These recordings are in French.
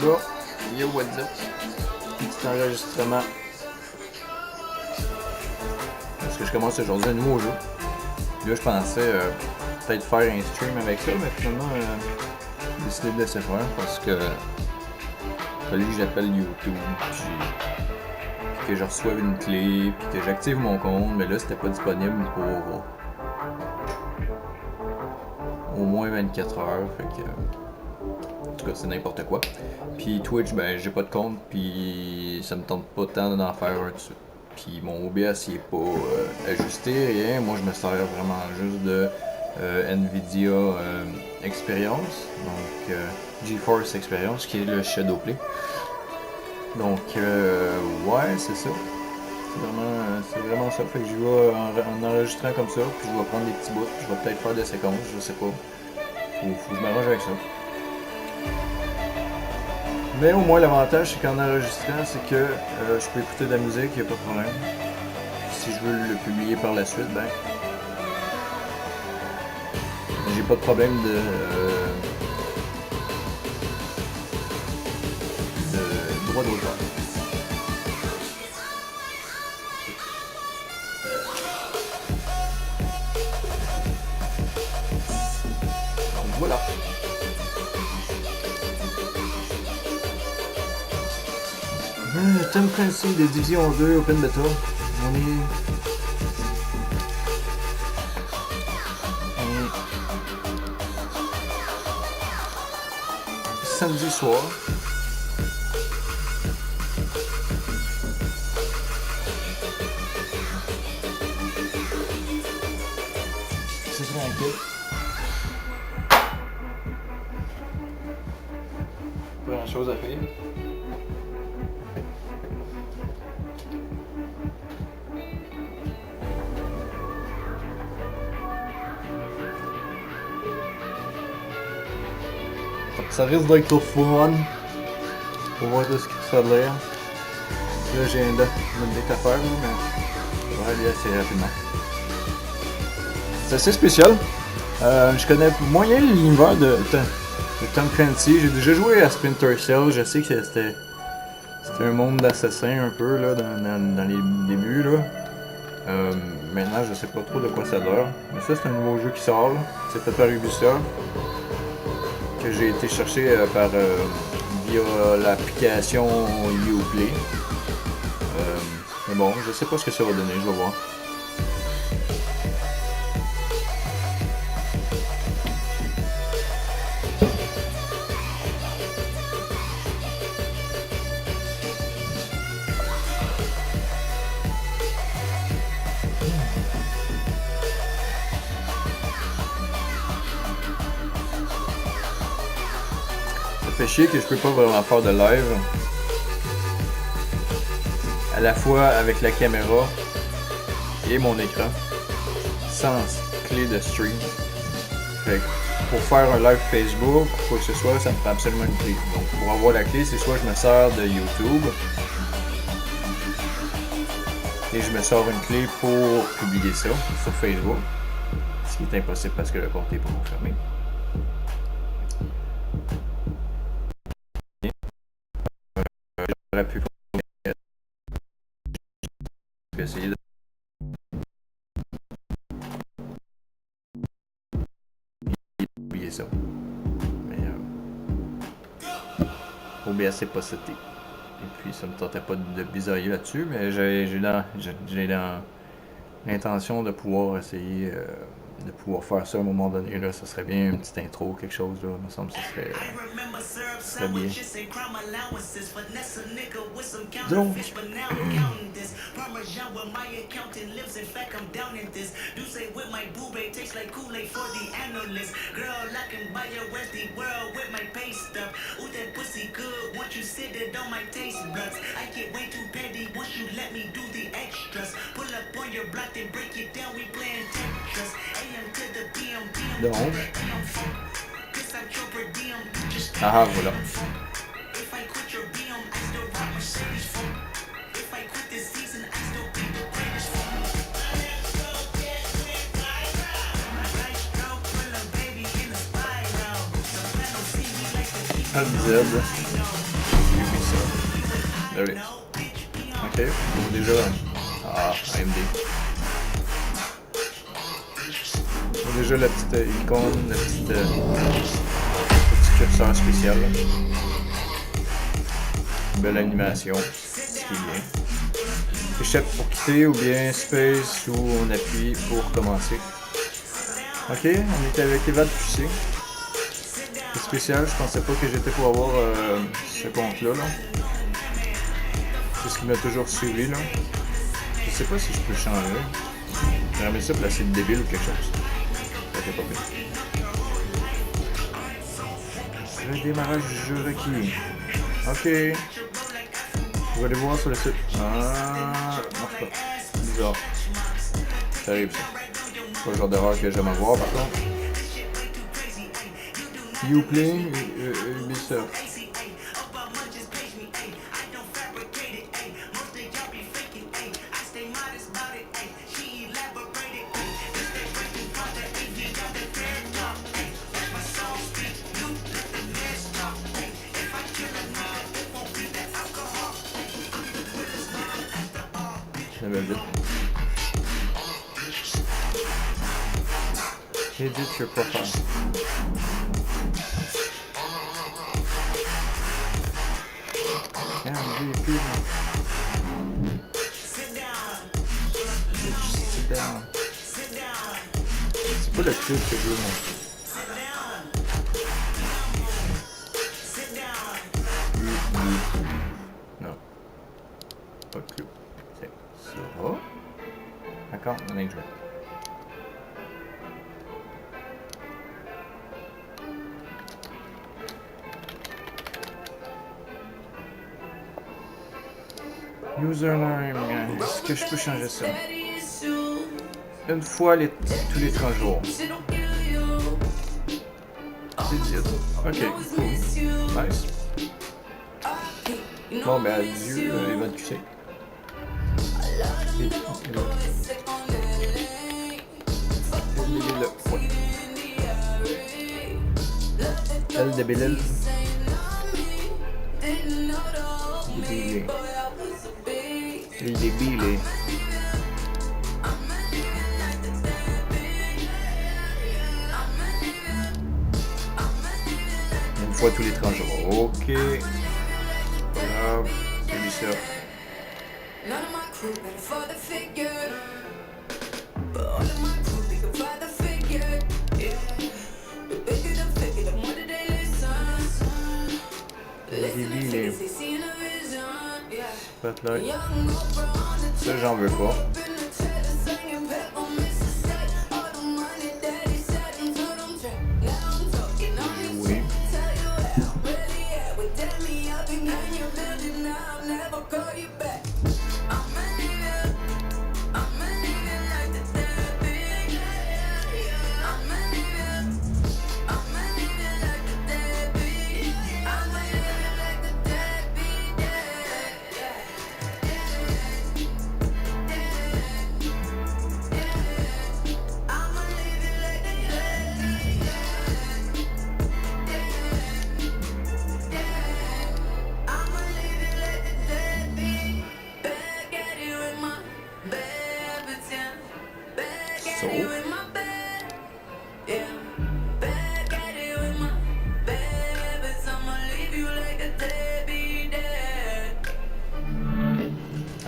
Bon, yo, what's up? Petit enregistrement. Parce que je commence aujourd'hui un nouveau jeu. Là, je pensais peut-être faire un stream avec ça, mais finalement, j'ai décidé de laisser faire parce que il fallait que j'appelle YouTube, puis que je reçoive une clé, puis que j'active mon compte, mais là, c'était pas disponible pour au moins 24 heures, fait que. En tout cas, c'est n'importe quoi. Puis Twitch, ben j'ai pas de compte, puis ça me tente pas tant d'en faire un dessus. Puis mon OBS il est pas ajusté, rien. Moi je me sers vraiment juste de Nvidia Experience, donc GeForce Experience qui est le Shadowplay. Donc ouais, c'est ça. C'est vraiment ça. Fait que je vais en enregistrant comme ça, puis je vais prendre des petits bouts, je vais peut-être faire des séquences, je sais pas. Faut que je m'arrange avec ça. Mais au moins l'avantage c'est qu'en enregistrant c'est que je peux écouter de la musique, il n'y a pas de problème. Si je veux le publier par la suite, ben j'ai pas de problème de droit d'auteur. Donc voilà. Tom Clancy de Division 2 Open Beta. On est samedi soir. C'est tranquille. Pas grand chose à faire. Ça risque d'être au fun. Pour voir tout ce que ça a l'air. Là j'ai une date à faire, mais ça va aller assez rapidement. C'est assez spécial. Je connais moyen l'univers de Tom Clancy. J'ai déjà joué à Splinter Cell. Je sais que c'était un monde d'assassins un peu là, dans les débuts. Là. Maintenant, je sais pas trop de quoi ça a l'air. Mais ça, c'est un nouveau jeu qui sort. C'est fait par Ubisoft. Que j'ai été chercher via l'application Uplay. Mais bon, je sais pas ce que ça va donner, je vais voir. Ça fait chier que je peux pas vraiment faire de live à la fois avec la caméra et mon écran sans clé de stream. Fait que pour faire un live Facebook ou quoi que ce soit, ça me prend absolument une clé. Donc pour avoir la clé, c'est soit je me sers de YouTube et je me sors une clé pour publier ça sur Facebook, ce qui est impossible parce que le compte n'est pas confirmé. J'aurais pu essayer de publier ça. Mais OBS c'est pas seté. Et puis ça me tentait pas de bisailler là-dessus, mais j'ai l'intention de pouvoir essayer de pouvoir faire ça à un moment donné. Là, ça serait bien une petite intro, quelque chose là. Il me semble que ça serait bien. Donc, ah voilà. Z. There it is. Ok, donc déjà... Ah, AMD. Donc déjà la petite icône, le petit curseur spécial. Belle animation, ce qui est bien. Échec pour quitter ou bien space où on appuie pour commencer. Ok, on est avec Evad QC. C'est spécial, je pensais pas que j'étais pour avoir ce compte-là. C'est ce qui m'a toujours suivi. Là. Je sais pas si je peux changer. J'aimerais bien ça placer le débile ou quelque chose. Ça fait pas bien. Redémarrage du jeu requis. Ok. Vous allez voir sur le site. Ah, marche pas. Bizarre. Ça arrive ça. C'est pas le genre d'erreur que j'aime avoir par contre. Uplay, Ubisoft. Edit your profile. C'est pas le truc que je veux montrer. Non. Pas que. C'est ça. Account manager. Username, est-ce que je peux changer ça? Une fois tous les 30 jours. C'est idiot. Ok, cool. Nice. Bon, ben adieu, Evad QC. Elle de Bélil. Il débile. Une fois tous les 30 jours. Ok. Pas grave. C'est lui ça. Débile. Spotlight. Ça, j'en veux pas. Oui.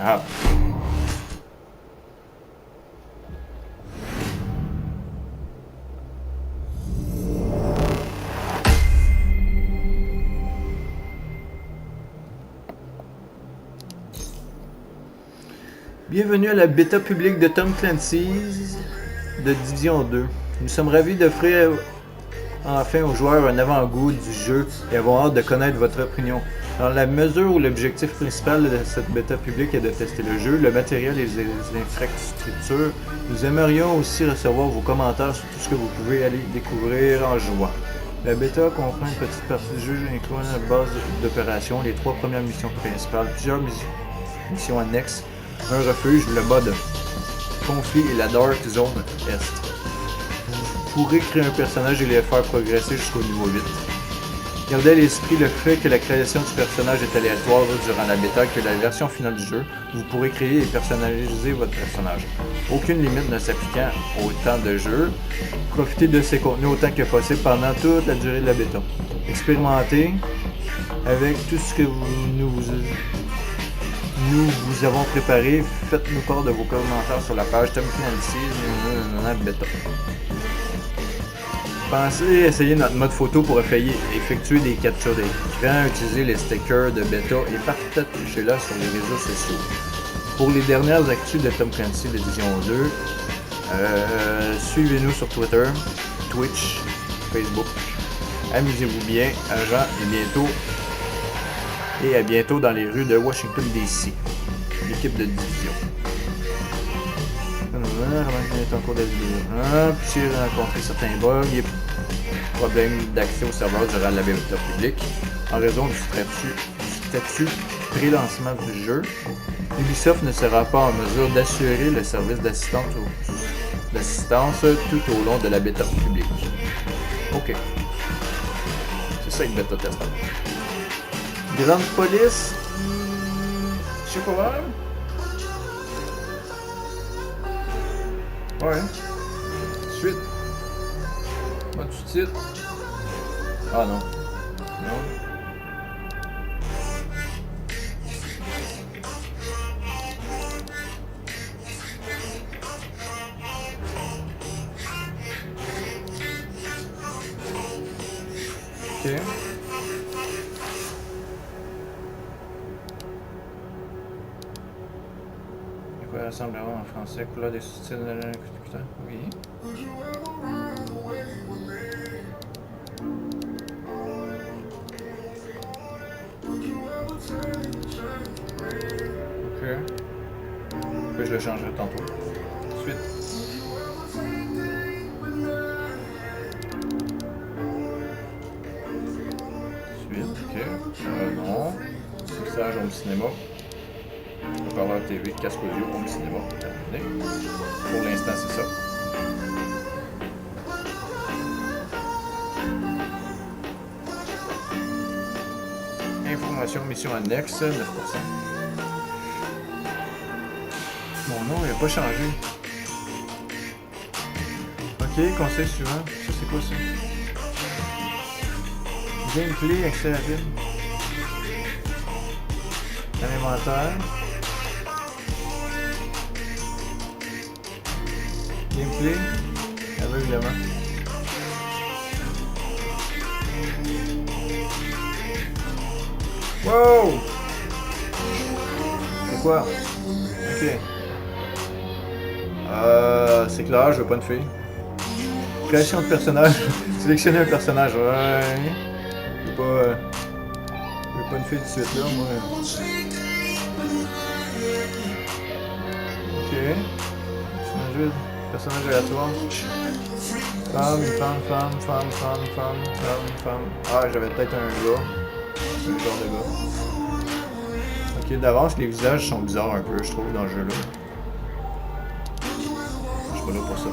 Ah. Bienvenue à la bêta publique de Tom Clancy's de Division 2. Nous sommes ravis d'offrir enfin aux joueurs un avant-goût du jeu et avons hâte de connaître votre opinion. Dans la mesure où l'objectif principal de cette bêta publique est de tester le jeu, le matériel et les infrastructures, nous aimerions aussi recevoir vos commentaires sur tout ce que vous pouvez aller découvrir en jouant. La bêta comprend une petite partie du jeu incluant la base d'opération, les 3 premières missions principales, plusieurs missions annexes, un refuge, le mode conflit et la Dark Zone Est. Vous pourrez créer un personnage et les faire progresser jusqu'au niveau 8. Gardez à l'esprit le fait que la création du personnage est aléatoire durant la bêta que la version finale du jeu. Vous pourrez créer et personnaliser votre personnage. Aucune limite ne s'appliquant au temps de jeu. Profitez de ces contenus autant que possible pendant toute la durée de la bêta. Expérimentez avec tout ce que nous vous avons préparé. Faites-nous part de vos commentaires sur la page Tom Clancy bêta. Pensez à essayer notre mode photo pour effectuer des captures d'écran, utiliser les stickers de bêta et partagez-la sur les réseaux sociaux. Pour les dernières actus de Tom Clancy l'édition 2, suivez-nous sur Twitter, Twitch, Facebook. Amusez-vous bien, agents, et à bientôt dans les rues de Washington DC. L'équipe de division. Puis j'ai rencontré certains bugs et problèmes d'accès au serveur durant la bêta publique en raison du statut pré-lancement du jeu. Ubisoft ne sera pas en mesure d'assurer le service d'assistance tout au long de la bêta publique. Ok. C'est ça une bêta test. Grande police. Je sais pas. Ouais. Suite. Pas tout de suite. Ah non. Non. Ok. Ça semble avoir en français, couleur des sous-titres de l'écouteur. Oui. Ok. Puis je le changerai tantôt. Suite. Suite, ok. Non. Fixage au cinéma. Parleur TV, casque audio, home cinéma. Terminé. Pour l'instant, c'est ça. Information, mission annexe, 9%. Mon nom, il n'a pas changé. Ok, conseil suivant. Ça, c'est quoi ça? Gameplay, accès rapide. Un inventaire. Gameplay, aveuglement. Wow! C'est quoi? Ok. C'est clair, je veux pas une fille. Création de personnage. Sélectionner un personnage, ouais. Je veux pas une fille tout de suite là, moi. Ok. Personnage aléatoire. Femme. Ah, j'avais peut-être un gars. Un genre de gars. Ok, d'avance, les visages sont bizarres un peu, je trouve, dans le jeu-là. Je suis pas là pour ça.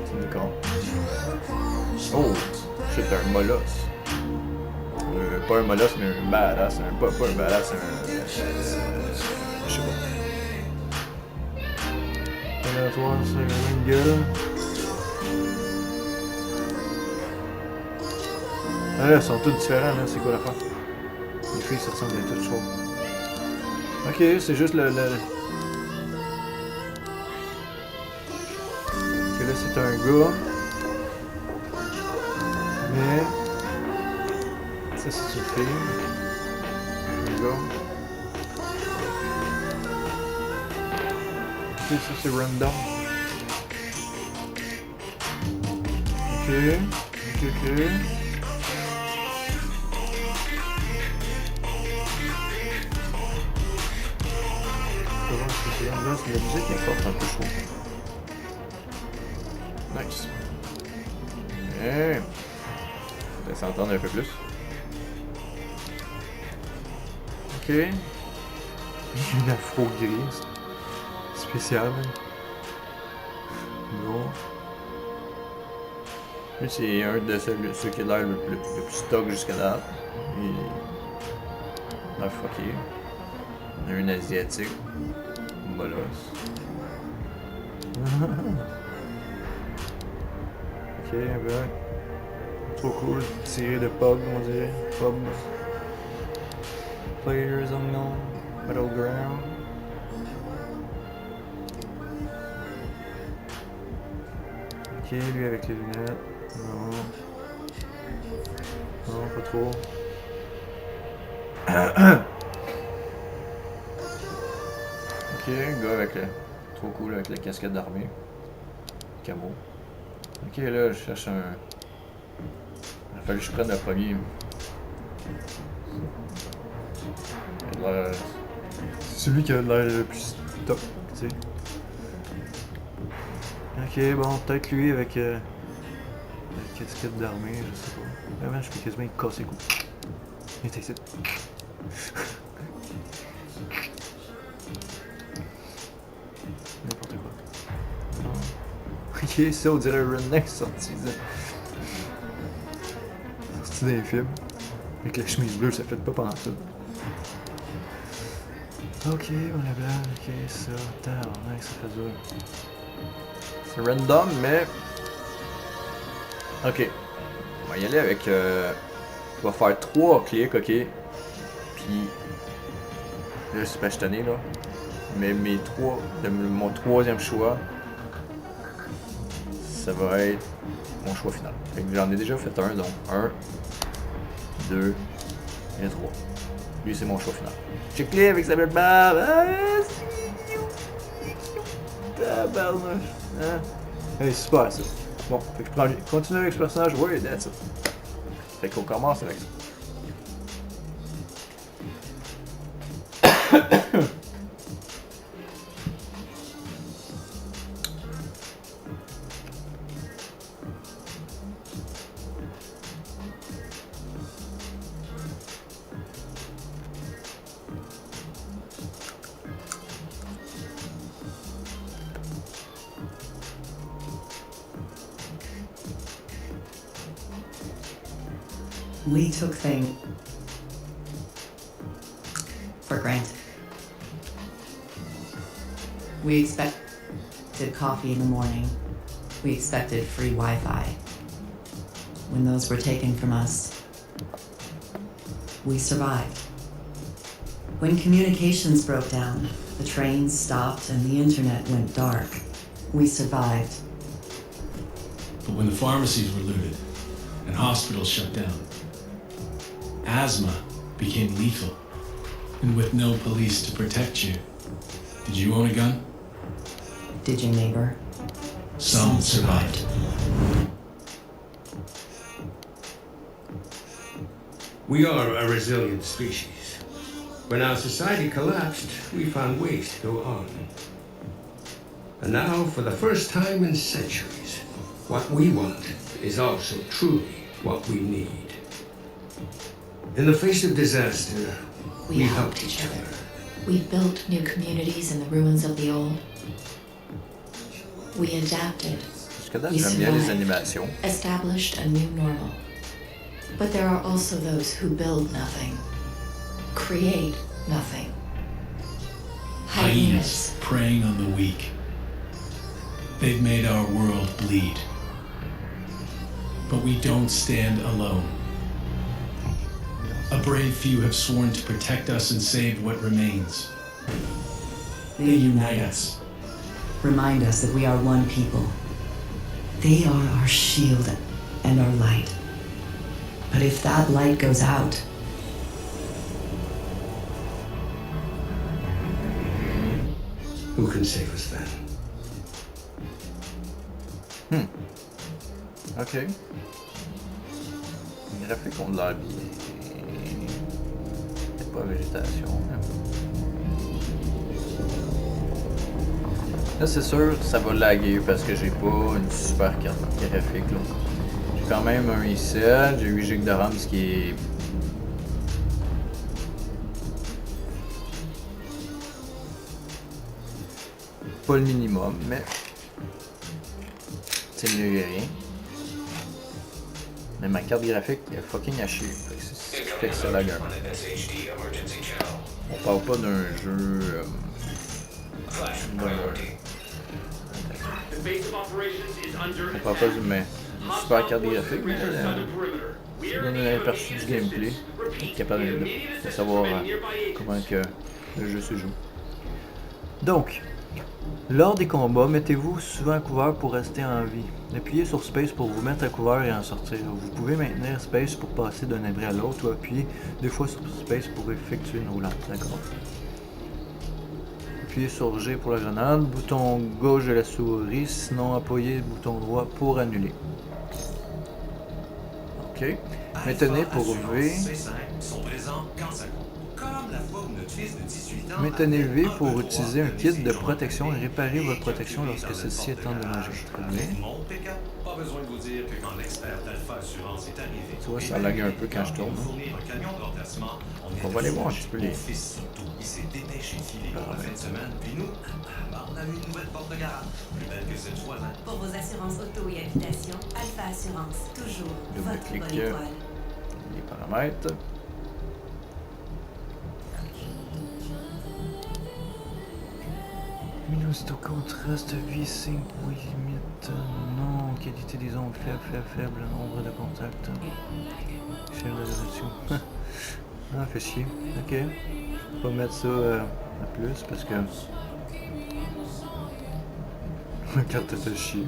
C'est une con. Oh! C'est un molosse. Pas un molosse, mais un badass. Pas un badass, je sais pas. Aléatoire, c'est une gueule. Ah là, ils sont tous différents, là. C'est quoi l'affaire? Les filles se ressemblent toutes chaudes. Ok, c'est juste le... Ok, là, c'est un gars. Mais... Ça, c'est une fille. Un gars. Ok, ça, c'est random. Ok. Là, c'est la musique qui est forte, un peu chaud. Nice. Yeah. On va s'entendre un peu plus. Ok. Une afro grise. Spéciale. Bon. Lui, c'est un de ceux qui a l'air le plus stock jusqu'à date. Il a l'air fucké. On a un asiatique. Bolos. Ok, ben. Trop cool. Tirer de pub, on dirait. Pub. Players unknown. Battleground. Ok, lui avec les lunettes. Non. Non, pas trop. Ok, gars avec le. Trop cool avec la casquette d'armée. Camo. Ok, là, je cherche un. Il a fallu que je prenne le premier. Il a l'air. C'est celui qui a l'air le plus top, tu sais. Ok, bon, peut-être lui avec la casquette d'armée, je sais pas. Vraiment, je peux quasiment y casser le cou. Il est ici. N'importe quoi. Non. Ok, ça, on dirait Redneck sorti d'un film. Avec la chemise bleue, ça fait pas pendant ça. Ok, on est blanc, ok, ça, tabarnak, ça fait dur. C'est random, mais. Ok. On va y aller avec. On va faire 3 clics, ok. Puis. Là, je suis pas tanné, là. Mais mon 3e choix. Ça va être mon choix final. Fait que j'en ai déjà fait un, donc 1, 2 et 3. Lui, c'est mon choix final. Check-les avec sa belle barbe. Ah, tabarnouche. Hein? Hey, super ça. Bon, fait que je prends. Continue avec ce personnage. Oui, that's it. Fait qu'on commence avec ça. We took things for granted. We expected coffee in the morning. We expected free Wi-Fi. When those were taken from us, we survived. When communications broke down, the trains stopped and the internet went dark, we survived. But when the pharmacies were looted and hospitals shut down, asthma became lethal. And with no police to protect you, did you own a gun? Did your neighbor? Some survived. We are a resilient species. When our society collapsed, we found ways to go on. And now, for the first time in centuries, what we want is also truly what we need. In the face of disaster, we helped each other. We built new communities in the ruins of the old. We adapted. Jusqu'à date, j'aime bien les animations. Established a new normal. But there are also those who build nothing, create nothing. Hyenas preying on the weak. They've made our world bleed. But we don't stand alone. A brave few have sworn to protect us and save what remains. They unite us. Remind us that we are one people. They are our shield and our light. But if that light goes out, who can save us then? Ok. Les graphiques ont de l'air bien. C'est pas végétation. Là, c'est sûr, ça va laguer parce que j'ai pas une super carte graphique. Là. J'ai quand même un i7, j'ai 8 GB de RAM, ce qui est pas le minimum, mais c'est mieux que rien. Mais ma carte graphique est fucking à chier. Fait que ça lag un peu. On parle pas d'un jeu... on parle pas d'une super carte graphique, mais ça donne un aperçu du gameplay. Être capable de savoir comment que le jeu se joue. Donc, lors des combats, mettez-vous souvent à couvert pour rester en vie. Appuyez sur Space pour vous mettre à couvert et en sortir. Vous pouvez maintenir Space pour passer d'un abri à l'autre ou appuyer 2 fois sur Space pour effectuer une roulade. D'accord. Appuyez sur G pour la grenade, bouton gauche de la souris, sinon appuyez le bouton droit pour annuler. Ok. Maintenez pour V. Maintenez V pour utiliser un kit de protection et réparer votre protection lorsque celle-ci est endommagée. Pas besoin de vous dire que quand l'expert d'Alpha Assurance est arrivé, tu vois, ça lag un peu quand je tourne. On va aller voir un petit peu les... Il s'est dépêché de filer pour la fin de semaine, puis nous, on a eu une nouvelle porte de garage. Plus belle que cette fois, hein? Pour vos assurances auto et habitation, Alpha Assurance, toujours votre bonne Double-clic étoile. les paramètres. Luminosité au contraste, V5, oui, limite, non, qualité des ondes faible, nombre de contacts. Chef de résolution. Ah, fait chier. Ok. Faut pas mettre ça à plus parce que ma carte est à chier.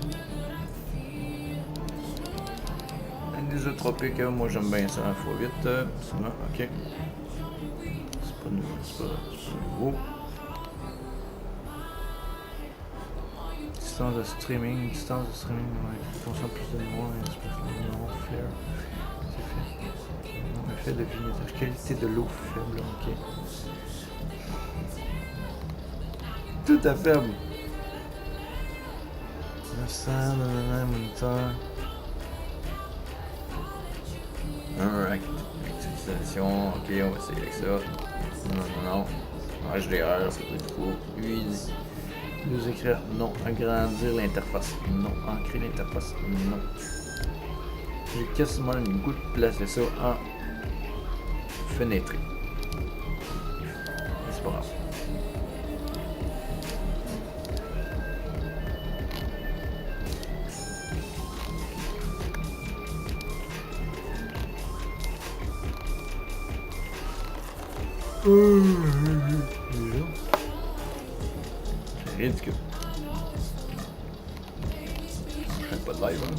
Anisotropique, moi j'aime bien ça, faut vite. Sinon, ok. C'est pas nouveau, c'est pas nouveau. Distance de streaming, ouais, consomme plus de mémoire, non, flair. C'est fait. Non, effet de vignettage, qualité de l'eau faible, ok. Tout à faible. 900, moniteur. Actualisation, ok, on va essayer avec ça. Non. HDR, c'est pas du coup. Nous écrire non, agrandir l'interface, non, ancrer l'interface, non. J'ai quasiment le goût de placer ça en fenêtre. C'est pas grave. C'est ridicule. On fait pas de live, hein.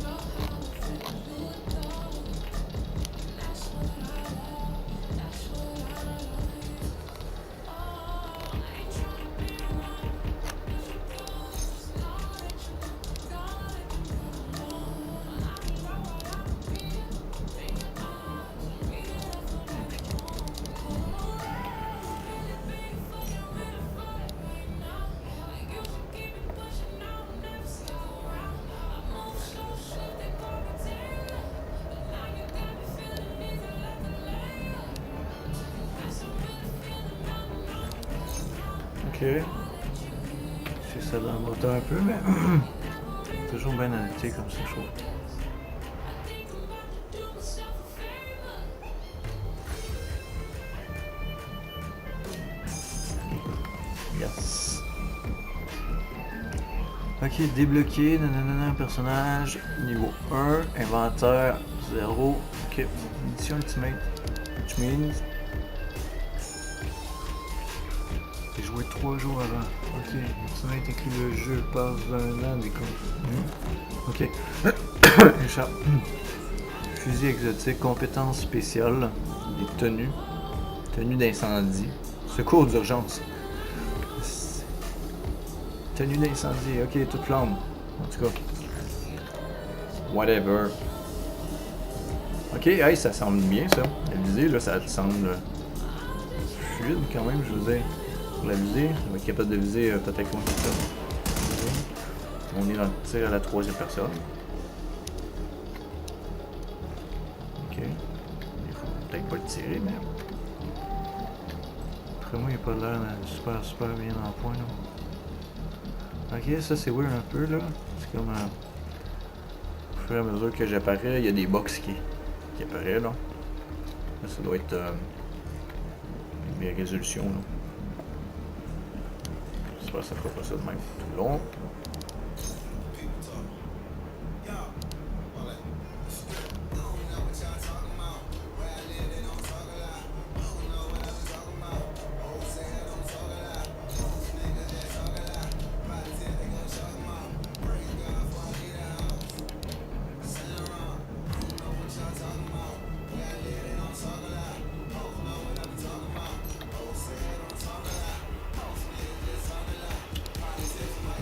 Ok. C'est ça dans le moteur un peu, mais toujours bien annoté comme ça, je trouve. Yes. Ok, débloquer, nanana, personnage, niveau 1, inventaire 0, ok, édition ultimate, which means j'ai joué 3 jours avant, ok, ultimate inclut le jeu, passe d'un an des contenus, ok, échappe, fusil exotique, compétences spéciales, des tenues, tenue d'incendie, secours d'urgence. Tenue d'incendie, ok, toute flamme. En tout cas. Whatever. Ok, hey, ça semble bien ça. La visée, là, ça semble fluide quand même, je veux dire. Pour la visée, on va être capable de viser peut-être moins que ça. On est dans le tir à la 3e personne. Ok. Il faut peut-être pas le tirer, mais. Après moi, il n'y a pas l'air super bien en point, là. Ok, ça c'est weird un peu là. C'est comme au fur et à mesure que j'apparais, il y a des box qui apparaît là. Là, ça doit être mes résolutions là. J'espère que ça fera pas ça de même tout le long.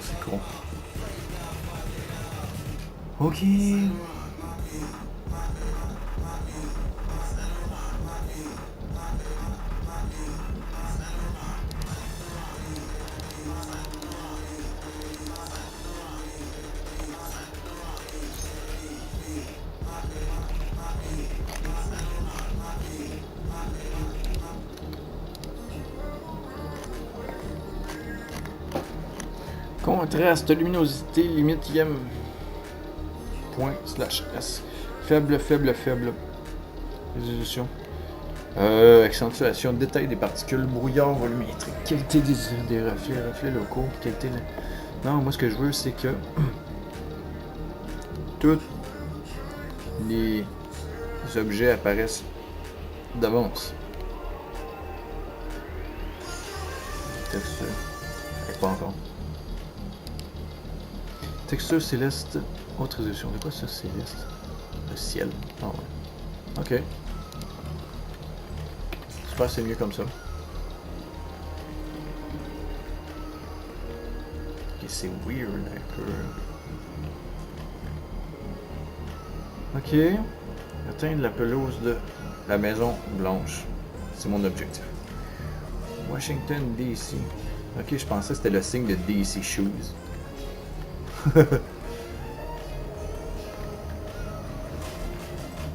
C'est con. Ok. Contraste, luminosité, limite IM. ./S. Faible. Résolution. Accentuation, détail des particules, brouillard volumétrique, qualité des reflets locaux, qualité. Non, moi ce que je veux c'est que tous les objets apparaissent d'avance. Texture. Pas encore. Texture céleste, haute résolution. C'est quoi ça, céleste? Le ciel. Ah ouais. Ok. Super, c'est mieux comme ça. Ok, c'est weird un peu. Ok. Atteindre la pelouse de la Maison Blanche. C'est mon objectif. Washington, D.C. Ok, je pensais que c'était le signe de D.C. Shoes.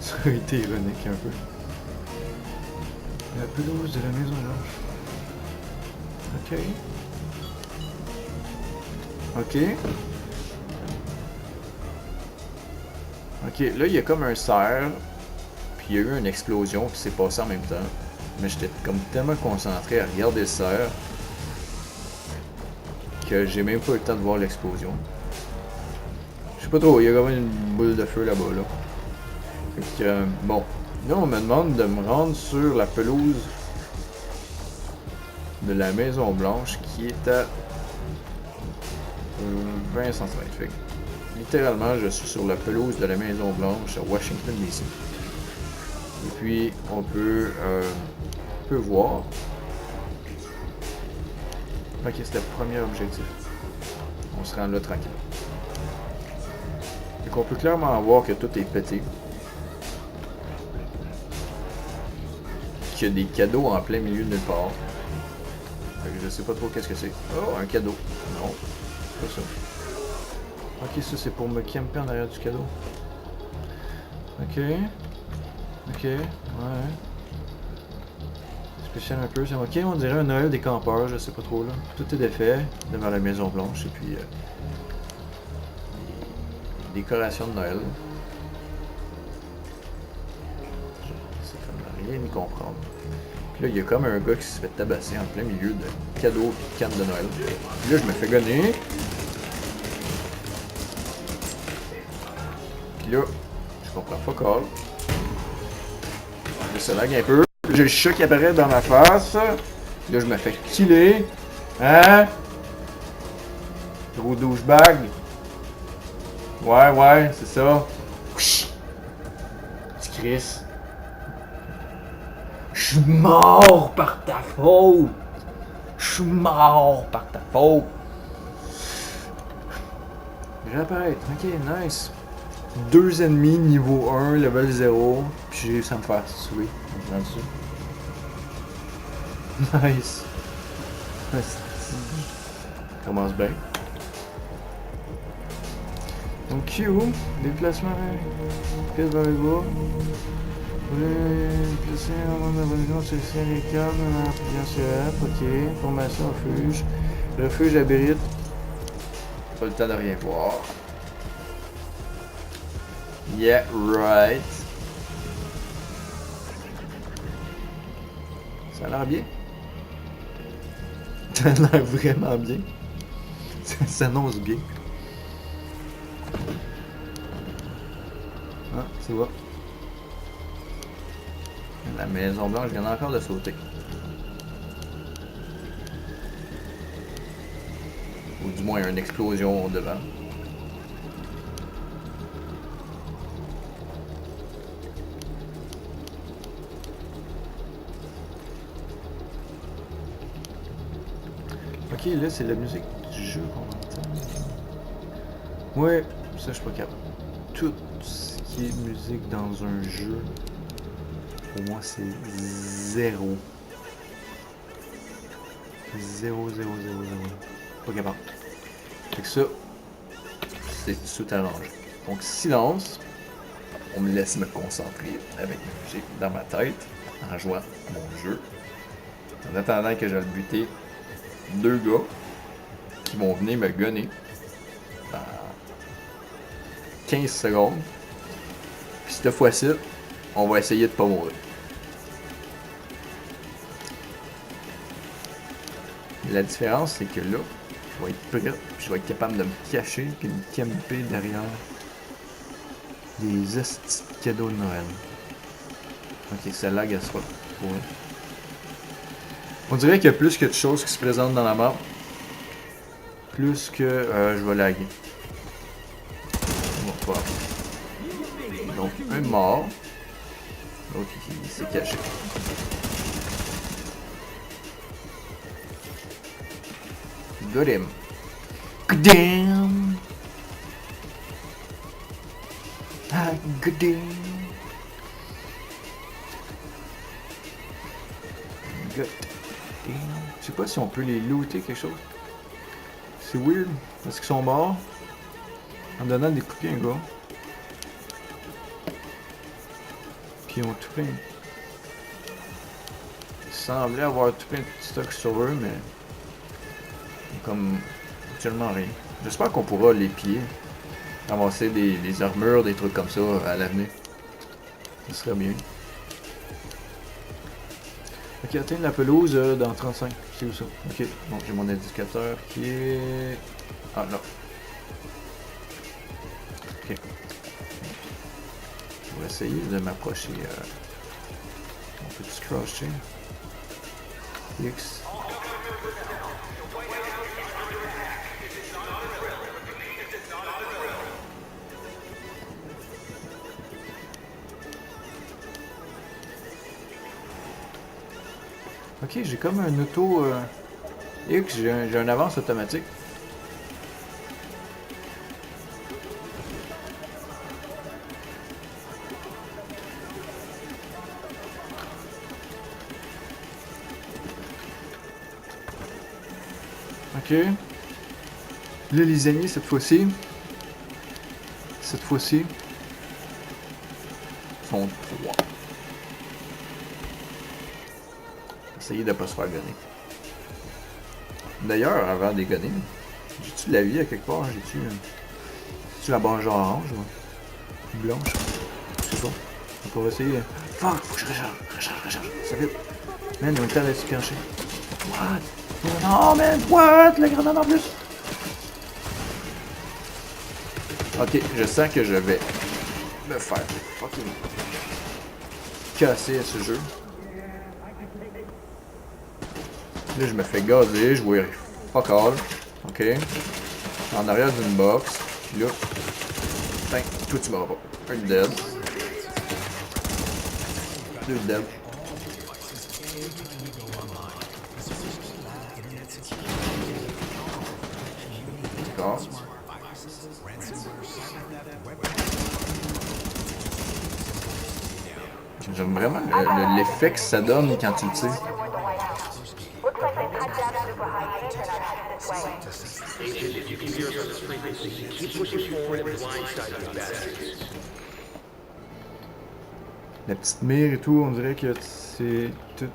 Ça a été ironique un peu. La pelouse de la Maison Blanche. Ok. Ok, là il y a comme un cerf. Puis il y a eu une explosion qui s'est passée en même temps. Mais j'étais comme tellement concentré à regarder le cerf que j'ai même pas eu le temps de voir l'explosion. Je sais pas trop, il y a quand même une boule de feu là-bas là. Fait que, bon. Là on me demande de me rendre sur la pelouse de la Maison Blanche qui est à 20 cm. Fait que, littéralement je suis sur la pelouse de la Maison Blanche à Washington DC. Et puis on peut voir. Ok, c'était le premier objectif. On se rend là tranquille. Donc on peut clairement voir que tout est pété. Qu'il y a des cadeaux en plein milieu de nulle part. Fait que je sais pas trop qu'est-ce que c'est. Oh, un cadeau. Non, c'est pas ça. Ok, ça c'est pour me camper en arrière du cadeau. Ok. Ok, ouais. Spécial un peu, c'est ok, on dirait un Noël des campeurs, je sais pas trop là. Tout est défait devant la Maison Blanche et puis les décorations de Noël. Je sais comme rien y comprendre. Puis là, il y a comme un gars qui se fait tabasser en plein milieu de cadeaux et de cannes de Noël. Puis là, je me fais gonner. Puis là, je comprends pas quoi. Là, ça lag un peu. J'ai le chat qui apparaît dans ma face. Là, je me fais killer. Hein? Gros douchebag. Ouais, c'est ça. Petit Chris. Je suis mort par ta faute. Je suis mort par ta faute. Réapparaître. Ok, nice. 2 ennemis niveau 1, level 0. Puis j'ai réussi à me faire tuer. Nice. Commence bien. Donc Q, déplacement, pièce vers le bas. Vous voulez placer un moment d'abonnement sur les câbles, bien sûr, ok. Formation refuge. Refuge abrite. Pas le temps de rien voir. Yeah, right. Ça a l'air bien. Ça a l'air vraiment bien. Ça s'annonce bien. Ah, tu vois. La Maison Blanche vient encore de sauter. Ou du moins une explosion devant. Ok, là c'est la musique du jeu qu'on entend. Ouais, ça je suis pas capable. Tout ce qui est musique dans un jeu, pour moi c'est zéro. Zéro. Pas capable. Fait que ça, c'est tout arrangé. Donc silence, on me laisse me concentrer avec la musique dans ma tête, en jouant à mon jeu. En attendant que j'aille buter 2 gars qui vont venir me gunner dans 15 secondes. Puis cette fois-ci, on va essayer de pas mourir. La différence, c'est que là, je vais être prêt, puis je vais être capable de me cacher puis me camper derrière des estis de cadeaux de Noël. Ok, celle-là, elle sera pour eux. On dirait qu'il y a plus que de choses qui se présentent dans la map. Plus que je vais laguer. On va voir. Donc, un mort. L'autre, il s'est caché. Got him. Damn. Ah, good damn. Good. Je sais pas si on peut les looter quelque chose. C'est weird. Parce qu'ils sont morts. En donnant des coups de pied à un gars. Puis ils ont tout plein. Ils semblaient avoir tout plein de petits stocks sur eux, mais. Comme. Actuellement rien. J'espère qu'on pourra les piller. Ramasser des armures, des trucs comme ça à l'avenir. Ce serait bien. Ok, atteindre la pelouse dans 35. C'est où ça? Ok, bon, j'ai mon indicateur qui est... Ah, là. Ok. On va essayer de m'approcher. On peut-tu croucher? X. Ok, j'ai comme un auto X, j'ai un avance automatique. Ok. Là les ennemis cette fois-ci sont 3. Essayez de pas se faire gonner. D'ailleurs, avant de les gonner, j'ai-tu de la vie à quelque part? J'ai-tu la barre genre orange ou blanche? Je sais pas. On va essayer. Fuck! Faut que je recharge. Ça vite. Man, ils ont le temps d'être se cacher. What? Non, man! What? La grenade en plus! Ok, je sens que je vais me faire fucking casser à ce jeu. Là, je me fais gazer, je vois fuck all. Ok. En arrière d'une box. Puis là. Putain, toi tu m'auras pas. Un dead. 2 dead. D'accord. J'aime vraiment l'effet que ça donne quand tu le tires. La petite mire et tout, on dirait que c'est tout.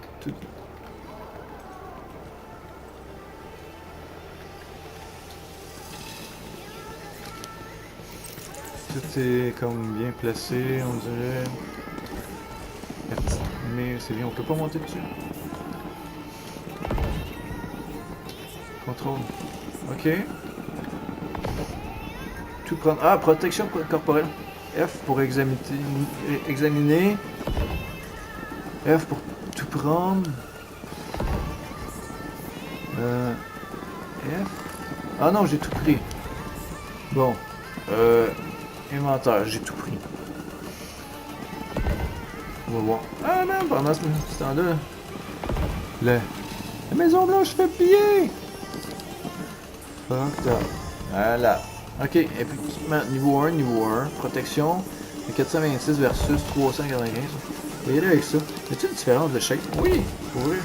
Tout est comme bien placé, on dirait. La petite mire, c'est bien, on peut pas monter dessus. contrôle. Ok. Tout prendre. Ah, protection corporelle. F pour examiner. F pour tout prendre. F. Ah non, j'ai tout pris. Bon. Inventaire, j'ai tout pris. On va voir. Ah man, pendant ce temps-là, la Maison Blanche fait piller! Fuck that. Voilà. Ok, équipement niveau 1, niveau 1. Protection. 426 versus 395. On va y aller avec ça. Y a-t-il une différence de shape? Oui, pour vrai.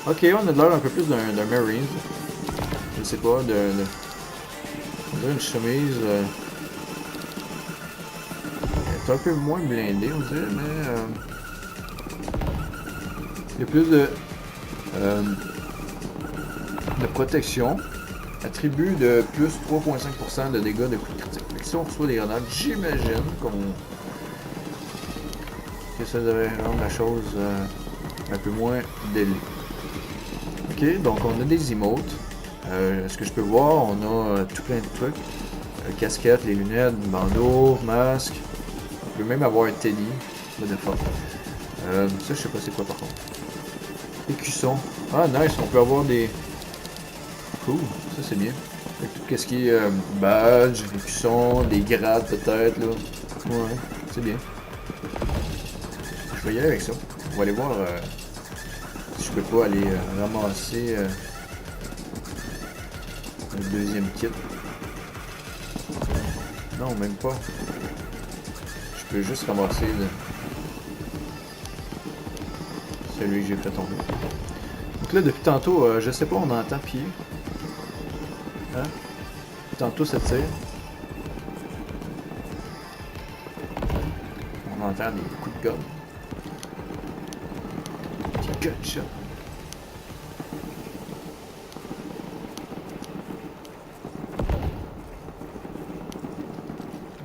Ok, on a de l'air un peu plus d'un Marine. Je sais pas, on dirait une chemise. Elle est un peu moins blindée, on dirait, mais. Il y a plus de protection. Attribut de plus 3,5% de dégâts de coups critiques. Fait que si on reçoit des grenades, j'imagine que ça devrait rendre la chose un peu moins déliée. Ok, donc on a des emotes. Ce que je peux voir, on a tout plein de trucs. Casquette, les lunettes, bandeau, masque. On peut même avoir un teddy. What the fuck. Ça, je sais pas c'est quoi par contre. Écusson. Ah, nice, on peut avoir des... Cool, ça c'est bien. Qu'est-ce qui est badge, écusson, des grades peut-être, là. Ouais, c'est bien. Je vais y aller avec ça. On va aller voir si je peux pas aller ramasser le deuxième kit. Non, même pas. Je peux juste ramasser celui que j'ai fait tomber. Donc là, depuis tantôt, je sais pas, on entend pied. Hein? Tantôt, ça tire. On entend des coups de gomme. Des gunshots.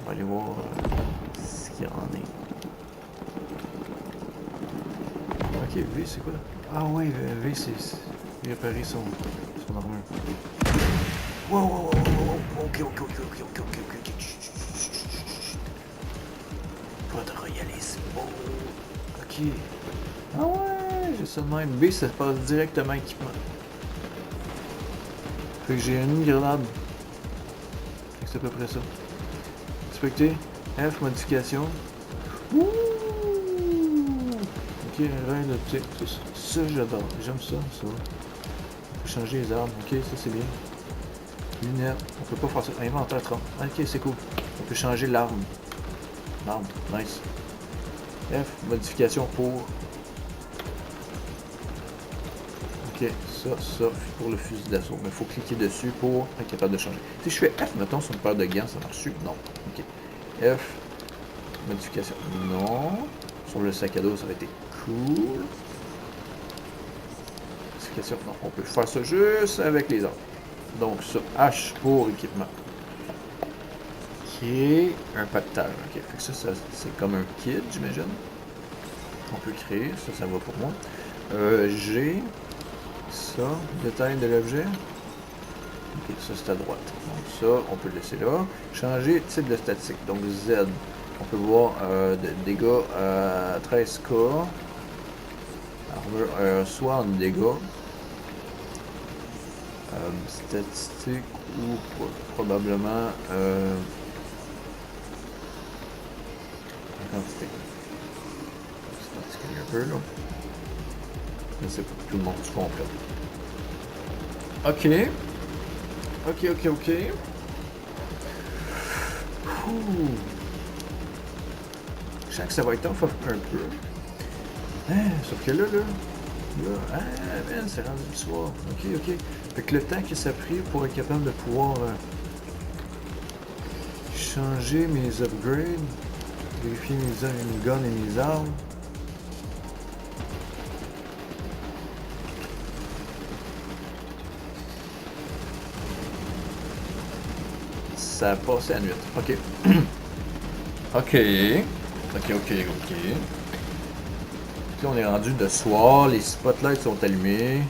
On va aller voir ce qu'il y en est. Ok, V, c'est quoi? Ah ouais, V, c'est réparer son armure. Wow, ok. Pas de royalisme. Ok. Ah ouais, j'ai ça de même. B, ça passe directement équipement. Fait que j'ai une grenade. Fait que c'est à peu près ça. Inspecter. F, modification. Ouh! Ok, rein d'optique. Ça, j'adore. J'aime ça. On peut changer les armes. Ok, ça c'est bien. Lunettes. On peut pas faire ça. Inventaire 30. Ok, c'est cool. On peut changer l'arme. L'arme. Nice. F, modification pour... Ok, ça, pour le fusil d'assaut. Mais il faut cliquer dessus pour être capable de changer. Si je fais F, mettons, sur une paire de gants, ça marche-tu? Non. Ok. F, modification. Non. Sur le sac à dos, ça aurait été cool. Modification. Non, on peut faire ça juste avec les armes. Donc ça, H pour équipement. Ok, un pactage. Ok, fait que ça c'est comme un kit, j'imagine. On peut créer, ça va pour moi. G, ça, détail de l'objet. Ok, ça c'est à droite. Donc ça, on peut le laisser là. Changer type de statistique. Donc Z, on peut voir dégâts à 13K. Armure, soit en dégâts. Statistique ou probablement quantité. C'est particulier un peu là. Mais c'est pour que tout le monde se comprenne. Ok. Je sens que ça va être tough un peu. Sauf que là, man, c'est rendu le soir. Ok. Fait que le temps que ça a pris pour être capable de pouvoir changer mes upgrades, vérifier mes guns et mes armes. Ça a passé à nuit. Ok. Ok. Là, on est rendu de soir, les spotlights sont allumés.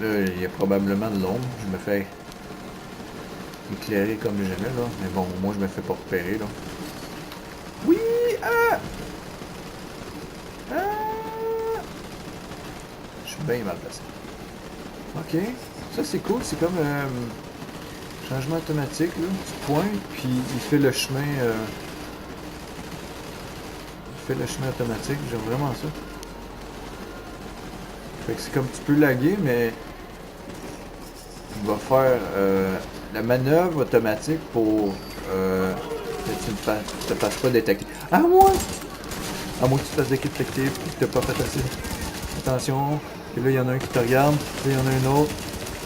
Là, il y a probablement de l'ombre. Je me fais éclairer comme jamais, là. Mais bon, moi, je me fais pas repérer, là. Oui! Ah! Ah! Je suis bien mal placé. Ok. Ça, c'est cool. C'est comme... changement automatique, là. Tu pointes, puis il fait le chemin... il fait le chemin automatique. J'aime vraiment ça. Fait que c'est comme tu peux laguer, mais... il va faire la manœuvre automatique pour que tu ne te fasses pas détecter. À moins que tu te fasses détecter et que tu n'as pas fait assez. Attention, et là il y en a un qui te regarde, là il y en a un autre.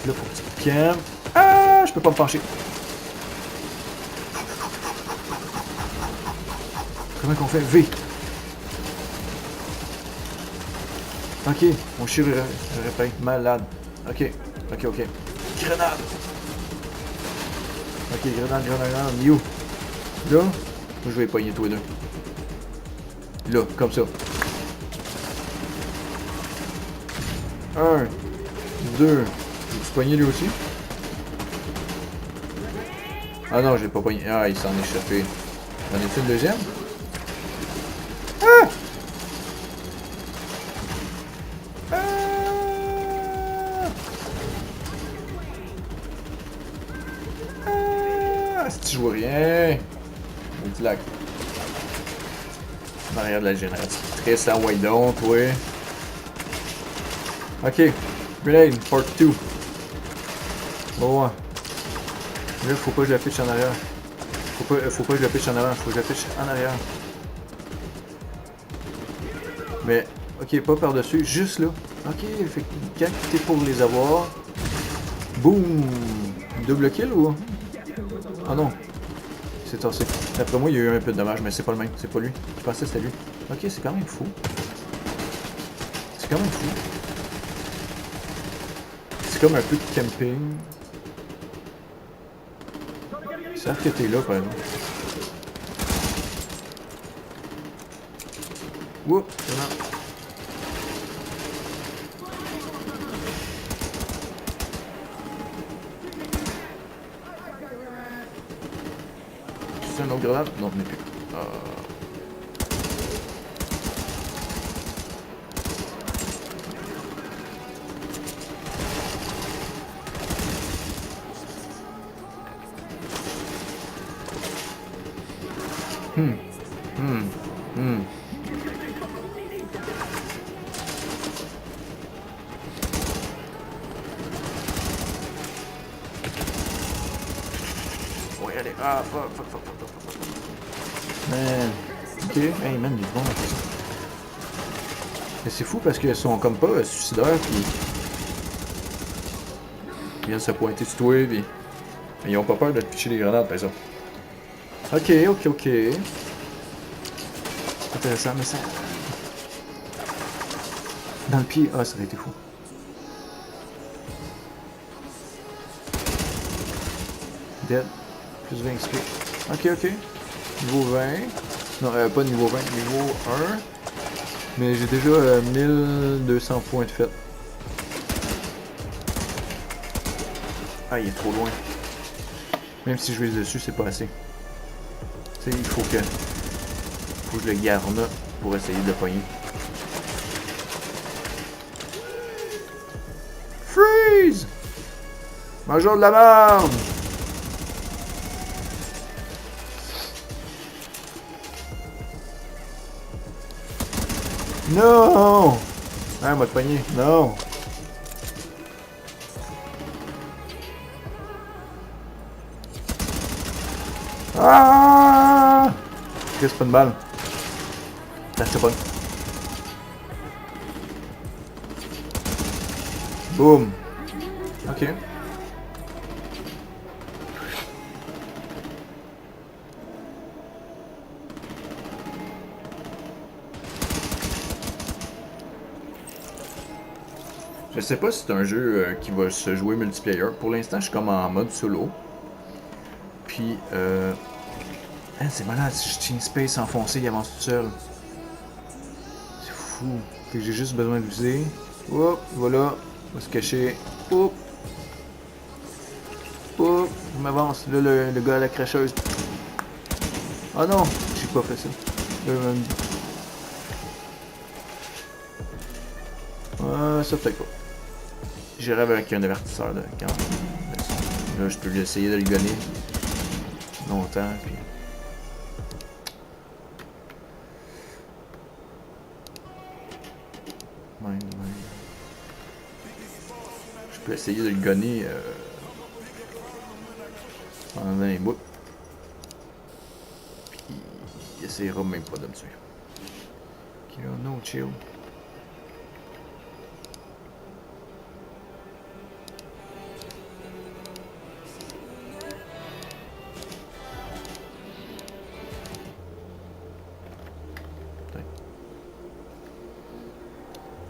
Là faut que tu te calmes. Ah, je peux pas me pencher. Comment qu'on fait? V. Ok, mon chien répète. Malade. Ok. Grenade! Ok, grenade. You! Là, je vais les pogner tous les deux. Là, comme ça. 1, 2. J'ai-tu pogné lui aussi? Ah non, j'ai pas pogné. Ah, il s'en est échappé. J'en ai-tu une deuxième? Ah! Si je vois rien. On dit là. En arrière de la génératrice à white down, toi. Ok. Grenade, part 2. Bon, ouais. Là, faut pas que je la pitche en arrière. Faut pas que je la pitche en avant. Faut que je la pitche en arrière. Mais, ok, pas par-dessus, juste là. Ok, fait que quand t'es pour les avoir. Boum! Double kill ou? Ah non. C'est tassé. D'après moi, il y a eu un peu de dommages, mais c'est pas le même. C'est pas lui. Je pensais que c'était lui. Ok, c'est quand même fou. C'est quand même fou. C'est comme un peu de camping. Ils savent que t'es là, par exemple. Ouh, c'est là. C'est un autre grenade? Non, je n'ai plus. Ouais, allez. Ah, fuck. Man. Ok, hey man, il est bon. Mais c'est fou parce qu'ils sont comme pas suicidaires, puis ils viennent se pointer sur toi, puis ils ont pas peur de te pitcher des grenades, par exemple. Ok. Intéressant, mais ça... dans le pied, ah, ça aurait été fou. Dead. Plus 20 XP. Ok. Niveau 20. Non, pas niveau 20, niveau 1. Mais j'ai déjà 1200 points de fait. Ah, il est trop loin. Même si je vise dessus, c'est pas assez. Tu sais, il faut que je le garde là pour essayer de le pogner. Freeze! Mangeur de la merde! Non! Ah, m'a pogné. Non! Ah! Qu'est-ce que c'est pas une balle? Là, c'est pas. Boum! Ok. Je sais pas si c'est un jeu qui va se jouer multiplayer. Pour l'instant, je suis comme en mode solo. Puis, hein, c'est malade, si je tiens space enfoncé, il avance tout seul. C'est fou. Fait que j'ai juste besoin de viser. Hop, voilà. On va se cacher. Oh! Oh! Je m'avance. Là, le gars à la crècheuse. Ah non! J'ai pas fait ça. Ça peut-être pas. J'irai avec un avertisseur de quand. Là, je peux essayer de le gonner. Longtemps. Puis... Je peux essayer de le gonner pendant un bout. Puis il essayera même pas de me tuer. Ok, no chill.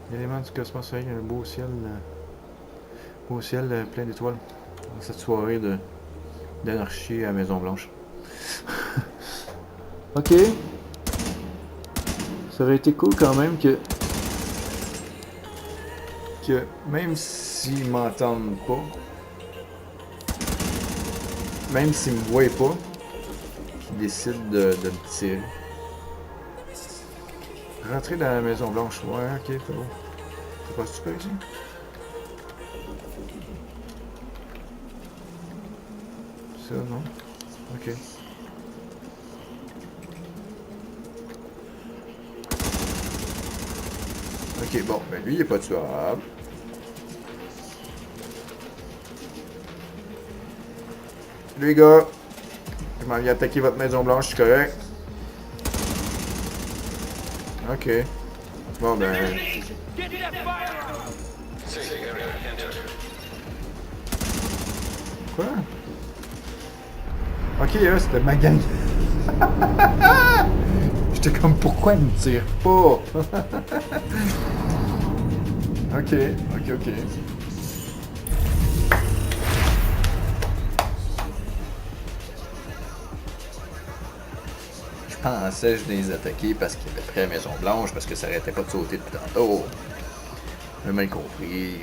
L'élément du cosmos, il y a un beau ciel plein d'étoiles. Cette soirée d'anarchie à Maison Blanche. Ok. Ça aurait été cool quand même que même s'ils m'entendent pas, même s'ils me voient pas, qu'ils décident de me tirer. Rentrer dans la Maison Blanche, ouais, ok, c'est bon. C'est pas super ici? Ça, non? Ok. Ok, bon, ben lui, il est pas tuable. Les gars, je m'en viens attaquer votre Maison Blanche, je suis correct. Ok. Bon ben... Quoi? Ok, là, c'était ma gang. J'étais comme, pourquoi il me tire pas? Ok. Je pensais que je les attaquer parce qu'ils étaient prêts à Maison Blanche, parce que ça arrêtait pas de sauter depuis tantôt. J'ai mal compris.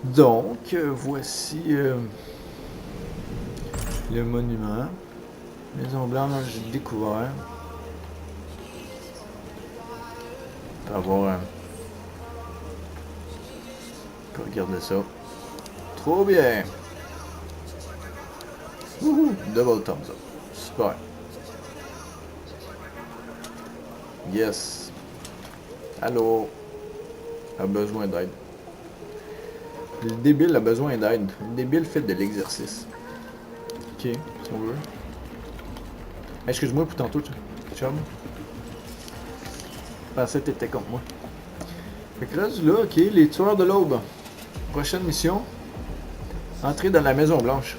Donc, voici le monument. Maison Blanche, j'ai découvert. On va avoir on peut regarder ça. Trop bien! Wouhou! Double thumbs up. Super. Yes. Allô? A besoin d'aide. Le débile a besoin d'aide. Le débile fait de l'exercice. Ok, si on veut. Excuse-moi pour tantôt, chum. Je pensais que t'étais comme moi. Fait que là, ok, les tueurs de l'aube. Prochaine mission. Entrer dans la Maison Blanche.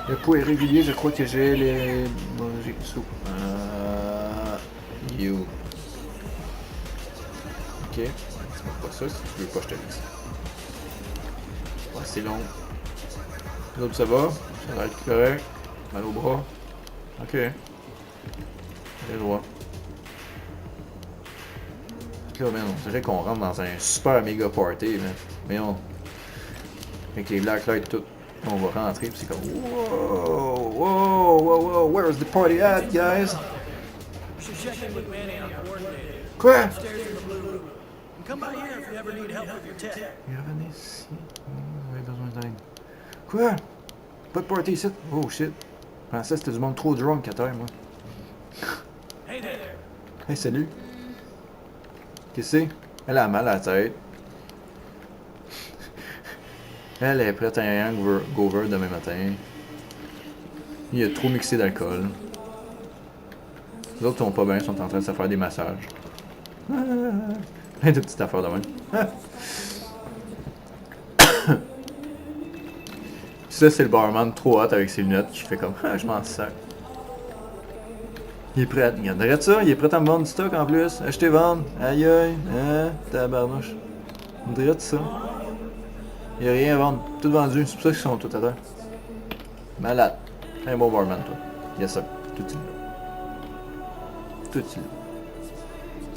Le poids est régulier, je crois que j'ai les... Bon, j'ai le sous. You. Ok. C'est pas ça, si tu veux pas, je te laisse. Ouais, c'est long. L'autre, ça va? Ça va être correct. Mal au bras. Ok. J'ai droit. Là, man, on dirait qu'on rentre dans un super méga party, man. Mais on... Avec les black lights tout. On va rentrer pis c'est comme wow, where's the party at, guys? Quoi? Revenez ici. Vous avez besoin d'aide. Quoi? Pas de party ici? Oh shit. Je pensais que c'était du monde trop drunk à terre, moi. Hey, salut. Qu'est-ce que c'est? Elle a mal à la tête. Elle est prête à un hangover demain matin. Il a trop mixé d'alcool. Les autres sont pas bien, sont en train de se faire des massages. Plein de petites affaires de même. Ça, c'est le barman trop hot avec ses lunettes qui fait comme je m'en sac. Il est prêt. Regarde ça, il est prêt à me vendre du stock en plus. Acheter, vendre. Aïe aïe. Hein, tabarnouche. On dirait ça. Il n'y a rien à vendre. Tout vendu. C'est pour ça qu'ils sont tout à terre. Malade. Un bon barman, toi. Yes, sir. Tout il là. Tout il là.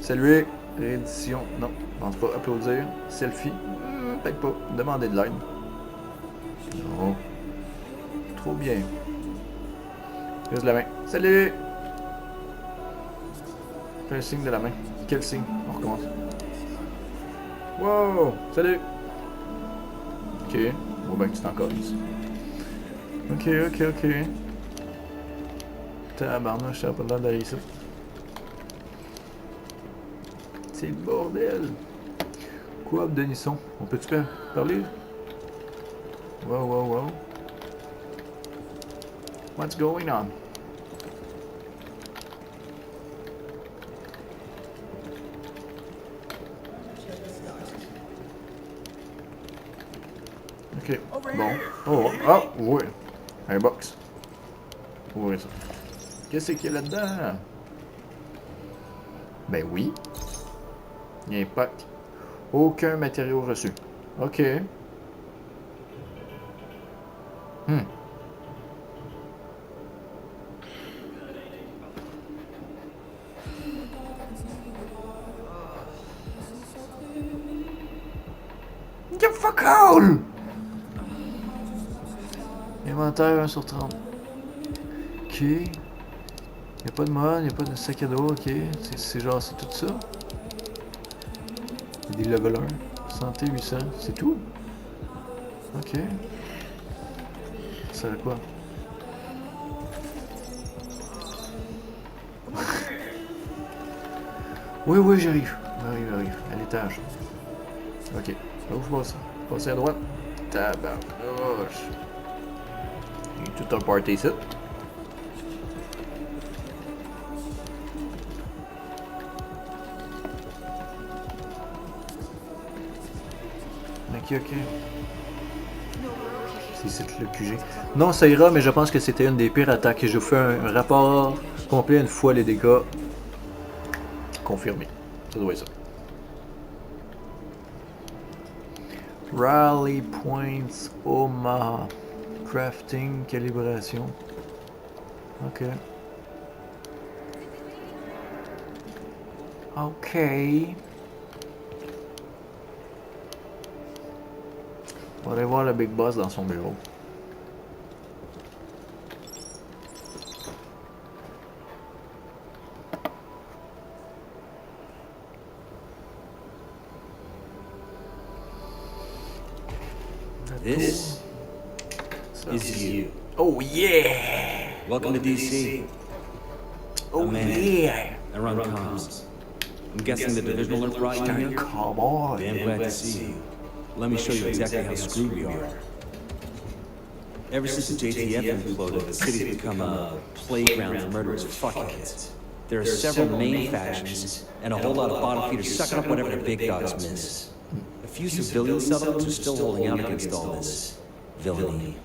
Saluer. Réédition. Non. En tout cas, applaudir. Selfie. Peut-être pas. Demander de l'aide. Non. Trop bien. Juste la main. Salut! Fais un signe de la main. Quel signe? On recommence. Wow! Salut! Ok. Bon ben que tu t'en colles. Ok. Tabarnouche, ça a pas l'air d'aller ici. C'est le bordel! Quoi, Denisson? On peut-tu parler? Wow. What's going on? Ok, bon. Oh, oui. Un box. Ouvrir ça. Qu'est-ce qu'il y a là-dedans? Ben oui. Il y a un pack. Aucun matériau reçu. Ok. Get fuck all! Inventaire 1 sur 30. Ok. Y'a pas de mode, y'a pas de sac à dos, ok. C'est genre, c'est tout ça. Y'a des level 1. Santé 800, c'est tout? Ok. Ça sert à quoi? Oui, j'arrive. J'arrive. À l'étage. Ok. Là où je passe? Passer à droite. Tabarnouche. Il y a tout un party ici. Ok. C'est le QG. Non, ça ira, mais je pense que c'était une des pires attaques. Je vous fais un rapport complet une fois les dégâts confirmés. Ça doit être ça. Rally Points Omaha. Crafting, calibration. Ok. On va aller voir le Big Boss dans son bureau. This is you. Oh yeah! Welcome to DC. Oh yeah! I run comms. I'm guessing the divisional alert brought you here? Cowboy! Damn glad to see you. Let me show you exactly how screwed we are. Ever since the JTF imploded, the city's become a playground for murderous fuckheads. There are several main factions, and a whole lot of bottom feeders sucking up whatever the big dogs miss. A few civilian settlements are still holding out against all this villainy.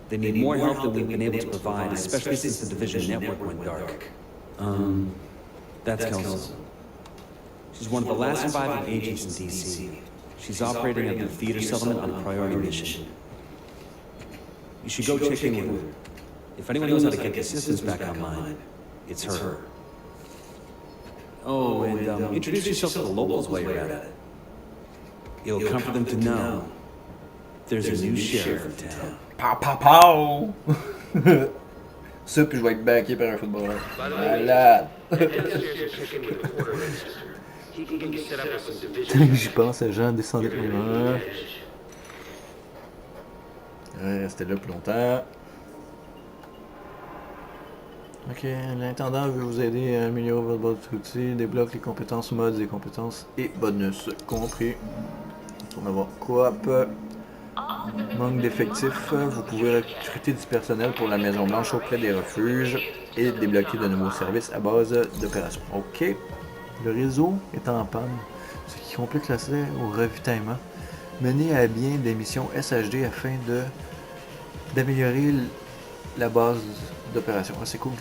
They need more help than we've been able to provide, especially since the Division network went dark. That's Kelso. She's one of the last surviving agents in DC. She's operating at the theater settlement on a priority mission. You should go check in with her. If anyone knows how to get the systems back online, it's her. Oh, and introduce yourself to the locals while you're at it. It'll comfort them to know there's a new sheriff in town. Pow! Ça, puis je vais être backé par un footballeur. Malade! J'y pense, les gens descendaient plus loin. Restez là plus longtemps. Ok, l'intendant veut vous aider à améliorer votre boîte d'outils, débloque les compétences mods et compétences et bonus. Compris. On va voir coop. Manque d'effectifs. Vous pouvez recruter du personnel pour la Maison Blanche auprès des refuges et débloquer de nouveaux services à base d'opérations. Ok. Le réseau est en panne, ce qui complique l'accès au ravitaillement. Mener à bien des missions SHD afin d'améliorer la base d'opération. Ah, c'est cool.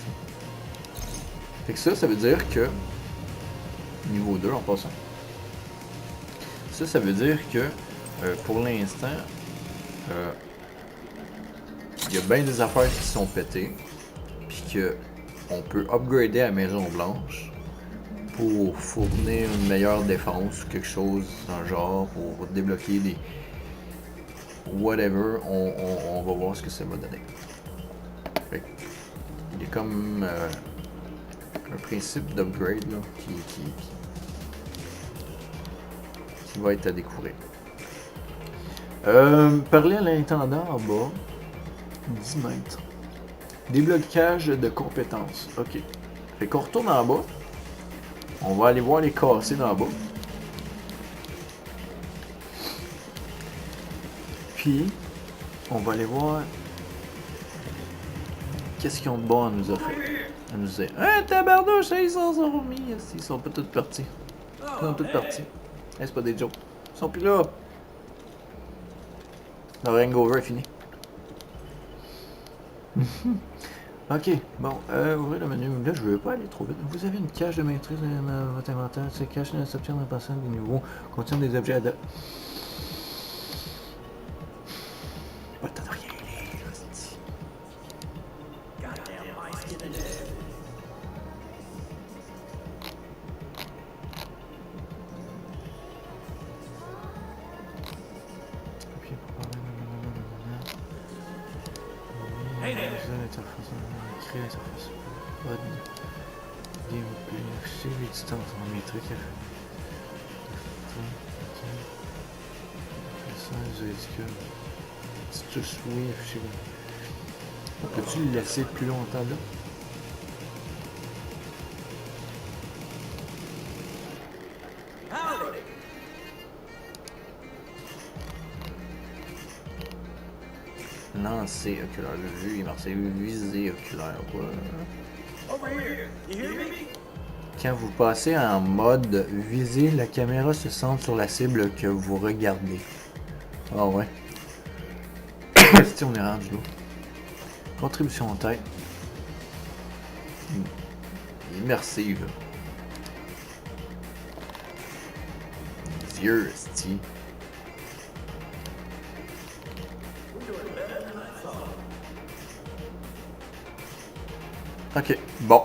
Fait que ça veut dire que niveau 2 en passant. Ça veut dire que pour l'instant il y a bien des affaires qui sont pétées, puis que on peut upgrader à la Maison Blanche pour fournir une meilleure défense, quelque chose dans le genre, pour débloquer des... whatever, on va voir ce que ça va donner. Fait que, il y a comme un principe d'upgrade là, qui va être à découvrir. Parler à l'intendant en bas, 10 mètres. Déblocage de compétences. Ok. Fait qu'on retourne en bas. On va aller voir les cassés d'en bas. Puis, on va aller voir qu'est-ce qu'ils ont de bon à nous offrir. À nous dire, ah, tabarnouche, ils s'en sont remis. Ils sont pas tous partis. Ils sont tous partis. C'est pas des jokes. Ils sont plus là. Le hangover est fini. Ok, bon, ouvrez le menu. Là, je veux pas aller trop vite. Vous avez une cache de maîtrise dans votre inventaire. Cette cache s'obtient en passant des niveaux. Contient des objets à pas de rien lire, hostie. Créer l'interface. Gameplay. Afficher les distances en métrique. C'est juste oui, afficher. Peux-tu le laisser plus longtemps là? Lancer oculaire de vue, il marquait visée oculaire. Quand vous passez en mode visée, la caméra se centre sur la cible que vous regardez. Ah ouais. Si on est rendu là. Contribution en tête. Immersive. Dieu, esti. Ok, bon.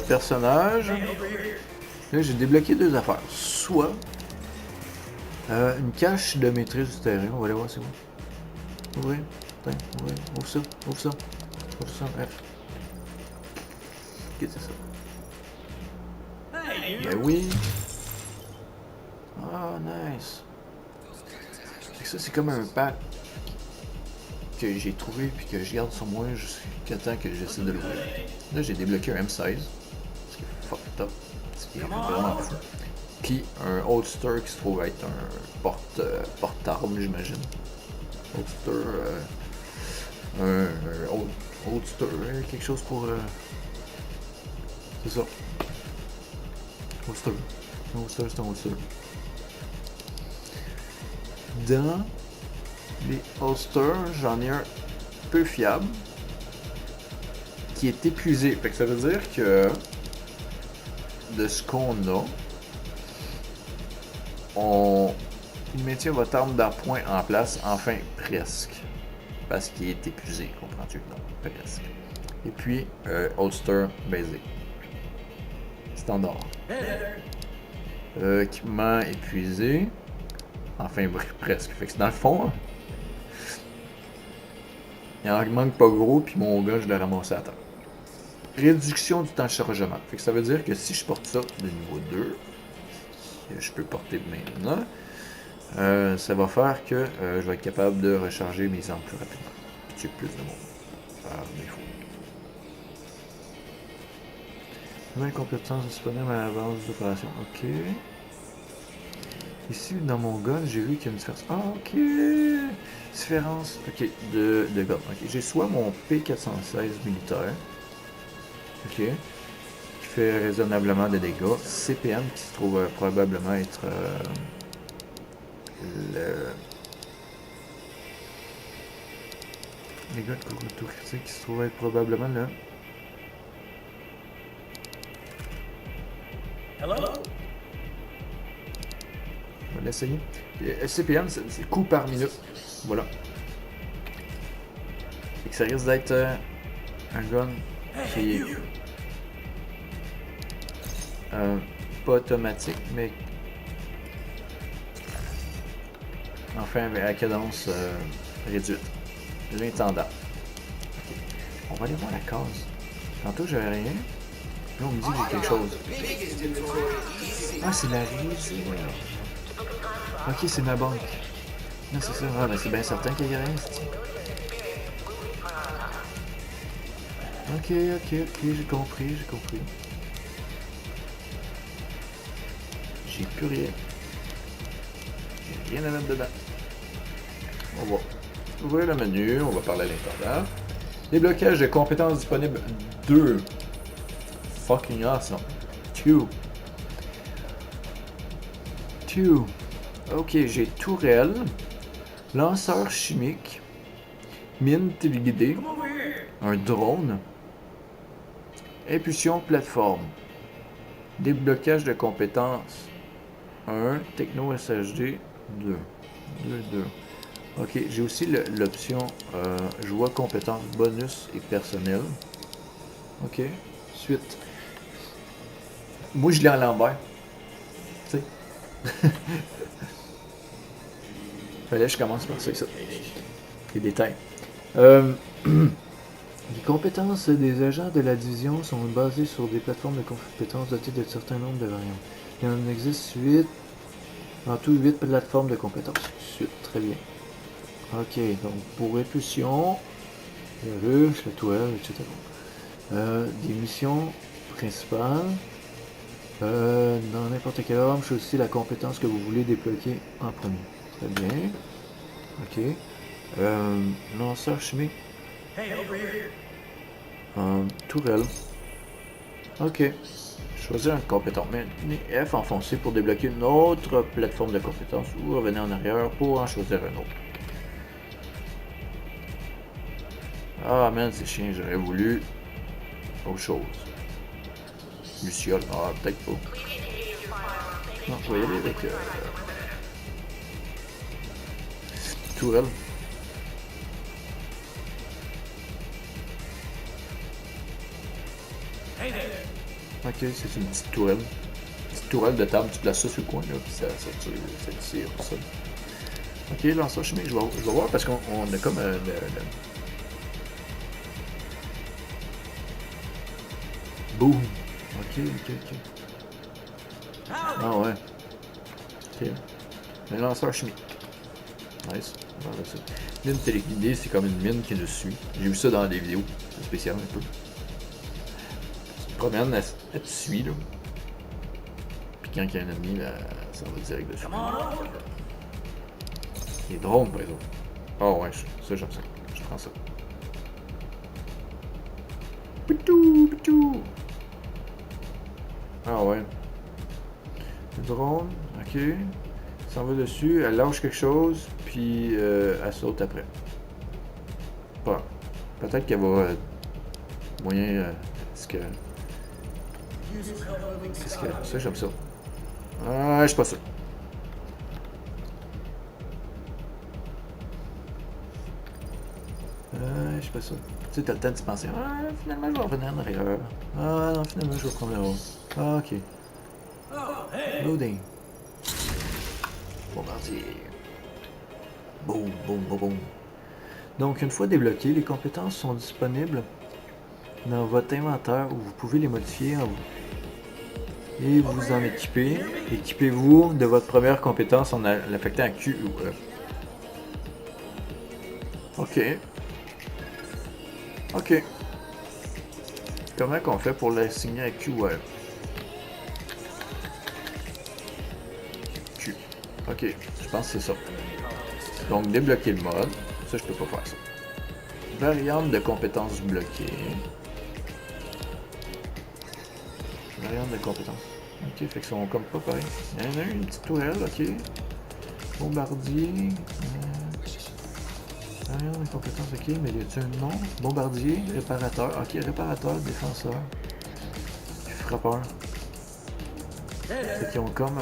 Personnage. Là, j'ai débloqué deux affaires. Soit une cache de maîtrise du terrain. On va aller voir c'est où. Ouvrir. Ouvrir. Ouvre ça. Ouvre ça. Ouvre ça. F. Qu'est-ce que c'est ça? Ben oui. Ah, nice. Ça, c'est comme un pack que j'ai trouvé puis que je garde sur moi jusqu'à temps que j'essaie de l'ouvrir. Là, j'ai débloqué un M16. Ce qui est fucked up. Ce qui est vraiment fou. Puis un holster qui se trouve être un porte-arme, j'imagine. Holster. Un holster. Quelque chose pour. C'est ça. Holster. Un holster, c'est un holster. Dans les holsters, j'en ai un peu fiable qui est épuisé. Fait que ça veut dire que de ce qu'on a, on maintient votre arme d'appoint en place, enfin presque. Parce qu'il est épuisé, comprends-tu? Non, presque. Et puis, holster baisé. Standard. Équipement épuisé. Enfin, presque. Fait que c'est dans le fond, hein. Il en manque pas gros, puis mon gars, je l'ai ramassé à temps. Réduction du temps de chargement. Fait que ça veut dire que si je porte ça de niveau 2, que je peux porter maintenant, ça va faire que je vais être capable de recharger mes armes plus rapidement. Puis j'ai plus de monde par défaut. Nouvelle compétence disponible à la base d'opération. Ok. Ici, dans mon gun, j'ai vu qu'il y a une différence. Ah, ok. Différence, ok, de gun. Ok, j'ai soit mon P416 militaire, ok, qui fait raisonnablement de dégâts. CPM qui se trouve probablement être le dégâts de couteau critique qui se trouve être probablement le. Hello? On va l'essayer. SCPM, c'est coups par minute. Voilà. que ça risque d'être un gun qui est pas automatique, mais enfin avec la cadence réduite. L'intendant. Ok. On va aller voir la case. Tantôt j'avais rien. Là on me dit que j'ai quelque chose. Ah c'est la risée. Ok c'est ma banque. Non c'est ça. Ah ben c'est bien certain qu'il y a rien. Ok, j'ai compris. J'ai plus rien. J'ai rien à mettre dedans. On va ouvrir le menu, on va parler à l'intendant. Déblocage de compétences disponibles 2. Fucking awesome. 2. Ok, j'ai tourelle, lanceur chimique, mine téléguidée, un drone, impulsion plateforme, déblocage de compétences 1, techno SHD 2. Ok, j'ai aussi l'option je vois compétences bonus et personnel. Ok, suite. Moi je l'ai à l'envers. Tu sais. Fallait que je commence par ça. Les détails. Les compétences des agents de la division sont basées sur des plateformes de compétences dotées d'un certain nombre de variantes. Il en existe 8. En tout, 8 plateformes de compétences. Suite, très bien. Ok, donc pour répulsion, la ruche, la toile, etc. Des missions principales. Dans n'importe quel ordre, choisissez la compétence que vous voulez débloquer en premier. Très bien. Ok. Lanceur chimique. Tourelle. Ok. Choisir une compétence. Maintenez F enfoncé pour débloquer une autre plateforme de compétences ou revenez en arrière pour en choisir un autre. Ah man, c'est chiant, j'aurais voulu autre chose. Luciole, ah peut-être pas. Non, je vais y aller avec tourelle. Ok, c'est une petite tourelle. Une petite tourelle de table, tu places ça sur le coin là, puis ça tire pour ça. Ok, lanceur chimique, je vais voir parce qu'on a comme boum. Ok. Ah ouais. Ok. Un lanceur chimique. Nice. Voilà ça. Mine téléguidée, c'est comme une mine qui nous suit. J'ai vu ça dans des vidéos. C'est spécial un peu. Tu te promènes, elle te suit là. Puis quand il y a un ennemi, là, ça va direct dessus. Les drones par exemple. Oh ouais, ça j'aime ça. Je prends ça. Pitou. Ah ouais. Le drone, ok. Elle s'en va dessus, elle lâche quelque chose, puis elle saute après. Bon. Peut-être qu'elle va moyen. Est-ce que. Ça j'aime ça. Ah, je suis pas sûr. Je suis pas sûr. Tu sais, t'as le temps de se penser. Ah, finalement, je vais revenir en arrière. Ah, non, finalement, je vais prendre le haut. Ah, ok. Loading. Bombardier. Boum. Donc, une fois débloquées, les compétences sont disponibles dans votre inventaire où vous pouvez les modifier et vous en équiper. Équipez-vous de votre première compétence en l'affectant à Q ou E. Ok. Comment qu'on fait pour l'assigner à Q ou E? Q. Ok, je pense que c'est ça. Donc débloquer le mode. Ça, je peux pas faire ça. Variante de compétences bloquées. Variante de compétences. Ok, fait qu'ils sont comme pas pareil. Il y en a une petite tourelle, ok. Bombardier. Variante de compétences, ok, mais y a-t-il un nom? Bombardier, réparateur. Ok, réparateur, défenseur. Frappeur. Fait qu'ils ont comme.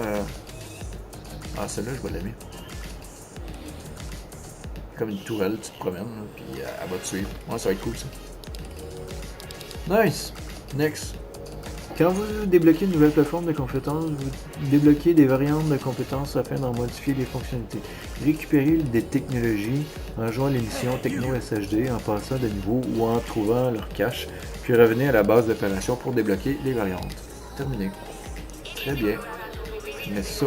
Ah, celle-là, je vais l'aimer. comme une tourelle, tu te promènes, là, puis elle va te suivre. Ouais, ça va être cool ça. Nice! Next. Quand vous débloquez une nouvelle plateforme de compétences, vous débloquez des variantes de compétences afin d'en modifier les fonctionnalités. Récupérez des technologies en jouant l'émission Techno SHD, en passant de niveau ou en trouvant leur cache, puis revenez à la base d'opération pour débloquer les variantes. Terminé. Très bien. Mais ça.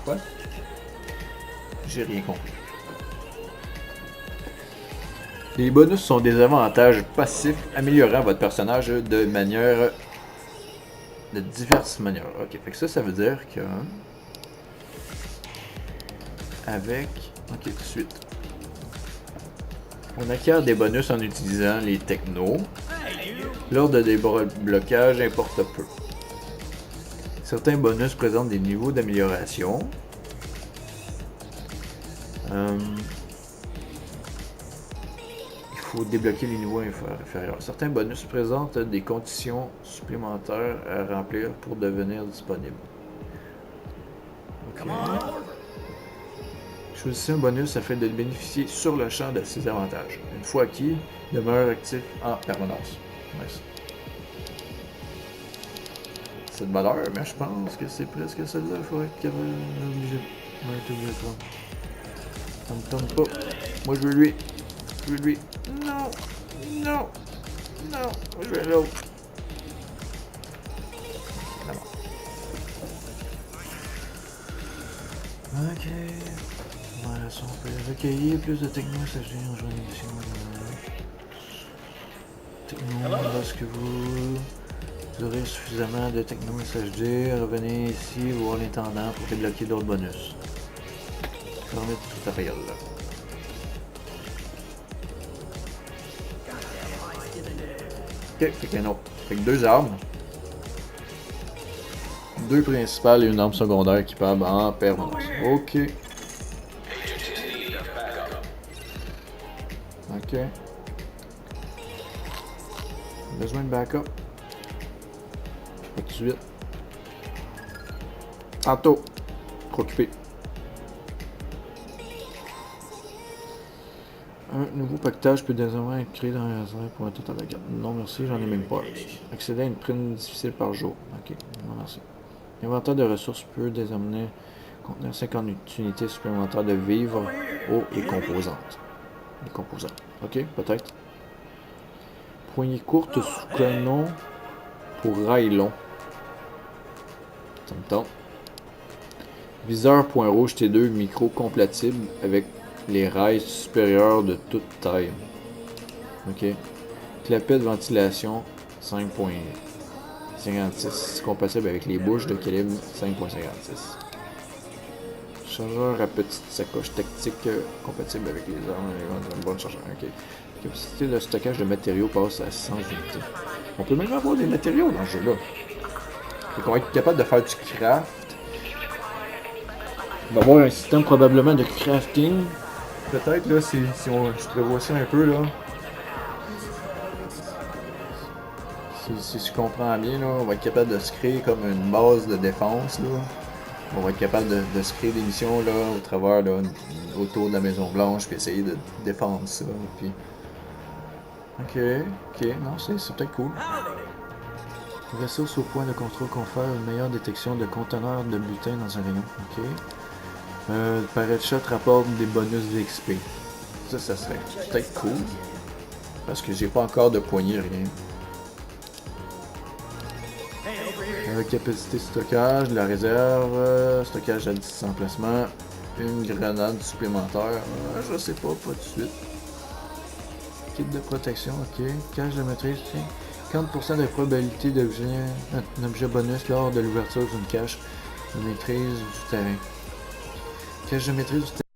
Quoi? J'ai rien compris. Les bonus sont des avantages passifs améliorant votre personnage de diverses manières. Ok, fait que ça veut dire que ok, tout de suite. On acquiert des bonus en utilisant les technos. L'ordre de déblocage importe peu. Certains bonus présentent des niveaux d'amélioration. Il faut débloquer les niveaux inférieurs. Certains bonus présentent des conditions supplémentaires à remplir pour devenir disponibles. Okay. Choisissez un bonus afin de bénéficier sur le champ de ces avantages. Une fois acquis, demeure actif en permanence. Nice. C'est de valeur, mais je pense que c'est presque celle-là. Il faut être capable de prendre. Ça me tombe pas. Moi je veux lui. Je veux lui. Non! Non! Non! Je veux l'autre. Ok. Voilà, ça on peut recueillir plus de techno, ça je viens en journée d'édition. Techno, lorsque vous aurez suffisamment de techno SHD, revenez ici voir l'intendant pour débloquer d'autres bonus. Fermez le tutoriel là. Ok, fait qu'un autre. Fait que 2 armes. 2 principales et une arme secondaire équipable en permanence. Ok. Ok. Besoin de backup. Pas tout de suite. Tantôt. Trop occupé. Un nouveau paquetage peut désormais être créé dans la réserve pour un total de garde. Non merci, j'en ai même pas. Accéder à une prime difficile par jour. Ok, non merci. L'inventaire de ressources peut désormais contenir 50 unités supplémentaires de vivres, eau et composantes. Les composants. Ok, peut-être. Poignée courte sous canon pour rail long. Ça me tente. Viseur point rouge T2 micro compatible avec les rails supérieurs de toute taille. Ok. Clapet de ventilation 5.56 compatible avec les bouches de calibre 5.56. Chargeur à petite sacoche tactique compatible avec les armes et une bonne chargeur. Ok. La capacité de stockage de matériaux passe à 100 unités. On peut même avoir des matériaux dans ce jeu-là. Fait qu'on va être capable de faire du craft. On va avoir un système probablement de crafting. Peut-être là, si je prévois ça un peu là. Si je comprends bien là, on va être capable de se créer comme une base de défense là. On va être capable de se créer des missions là au travers là, autour de la Maison Blanche puis essayer de défendre ça. Puis... Ok, non c'est peut-être cool. Ressources au point de contrôle confère une meilleure détection de conteneurs de butin dans un rayon. Ok. Parade shot rapporte des bonus d'XP. Ça serait peut-être cool. Parce que j'ai pas encore de poignée, rien. Capacité de stockage, de la réserve, stockage à 10 emplacements, une grenade supplémentaire. Je sais pas tout de suite. Kit de protection, ok. Cache de maîtrise, tiens. 40% de probabilité d'objet, un objet bonus lors de l'ouverture d'une cache de maîtrise du terrain. Cache de maîtrise du terrain.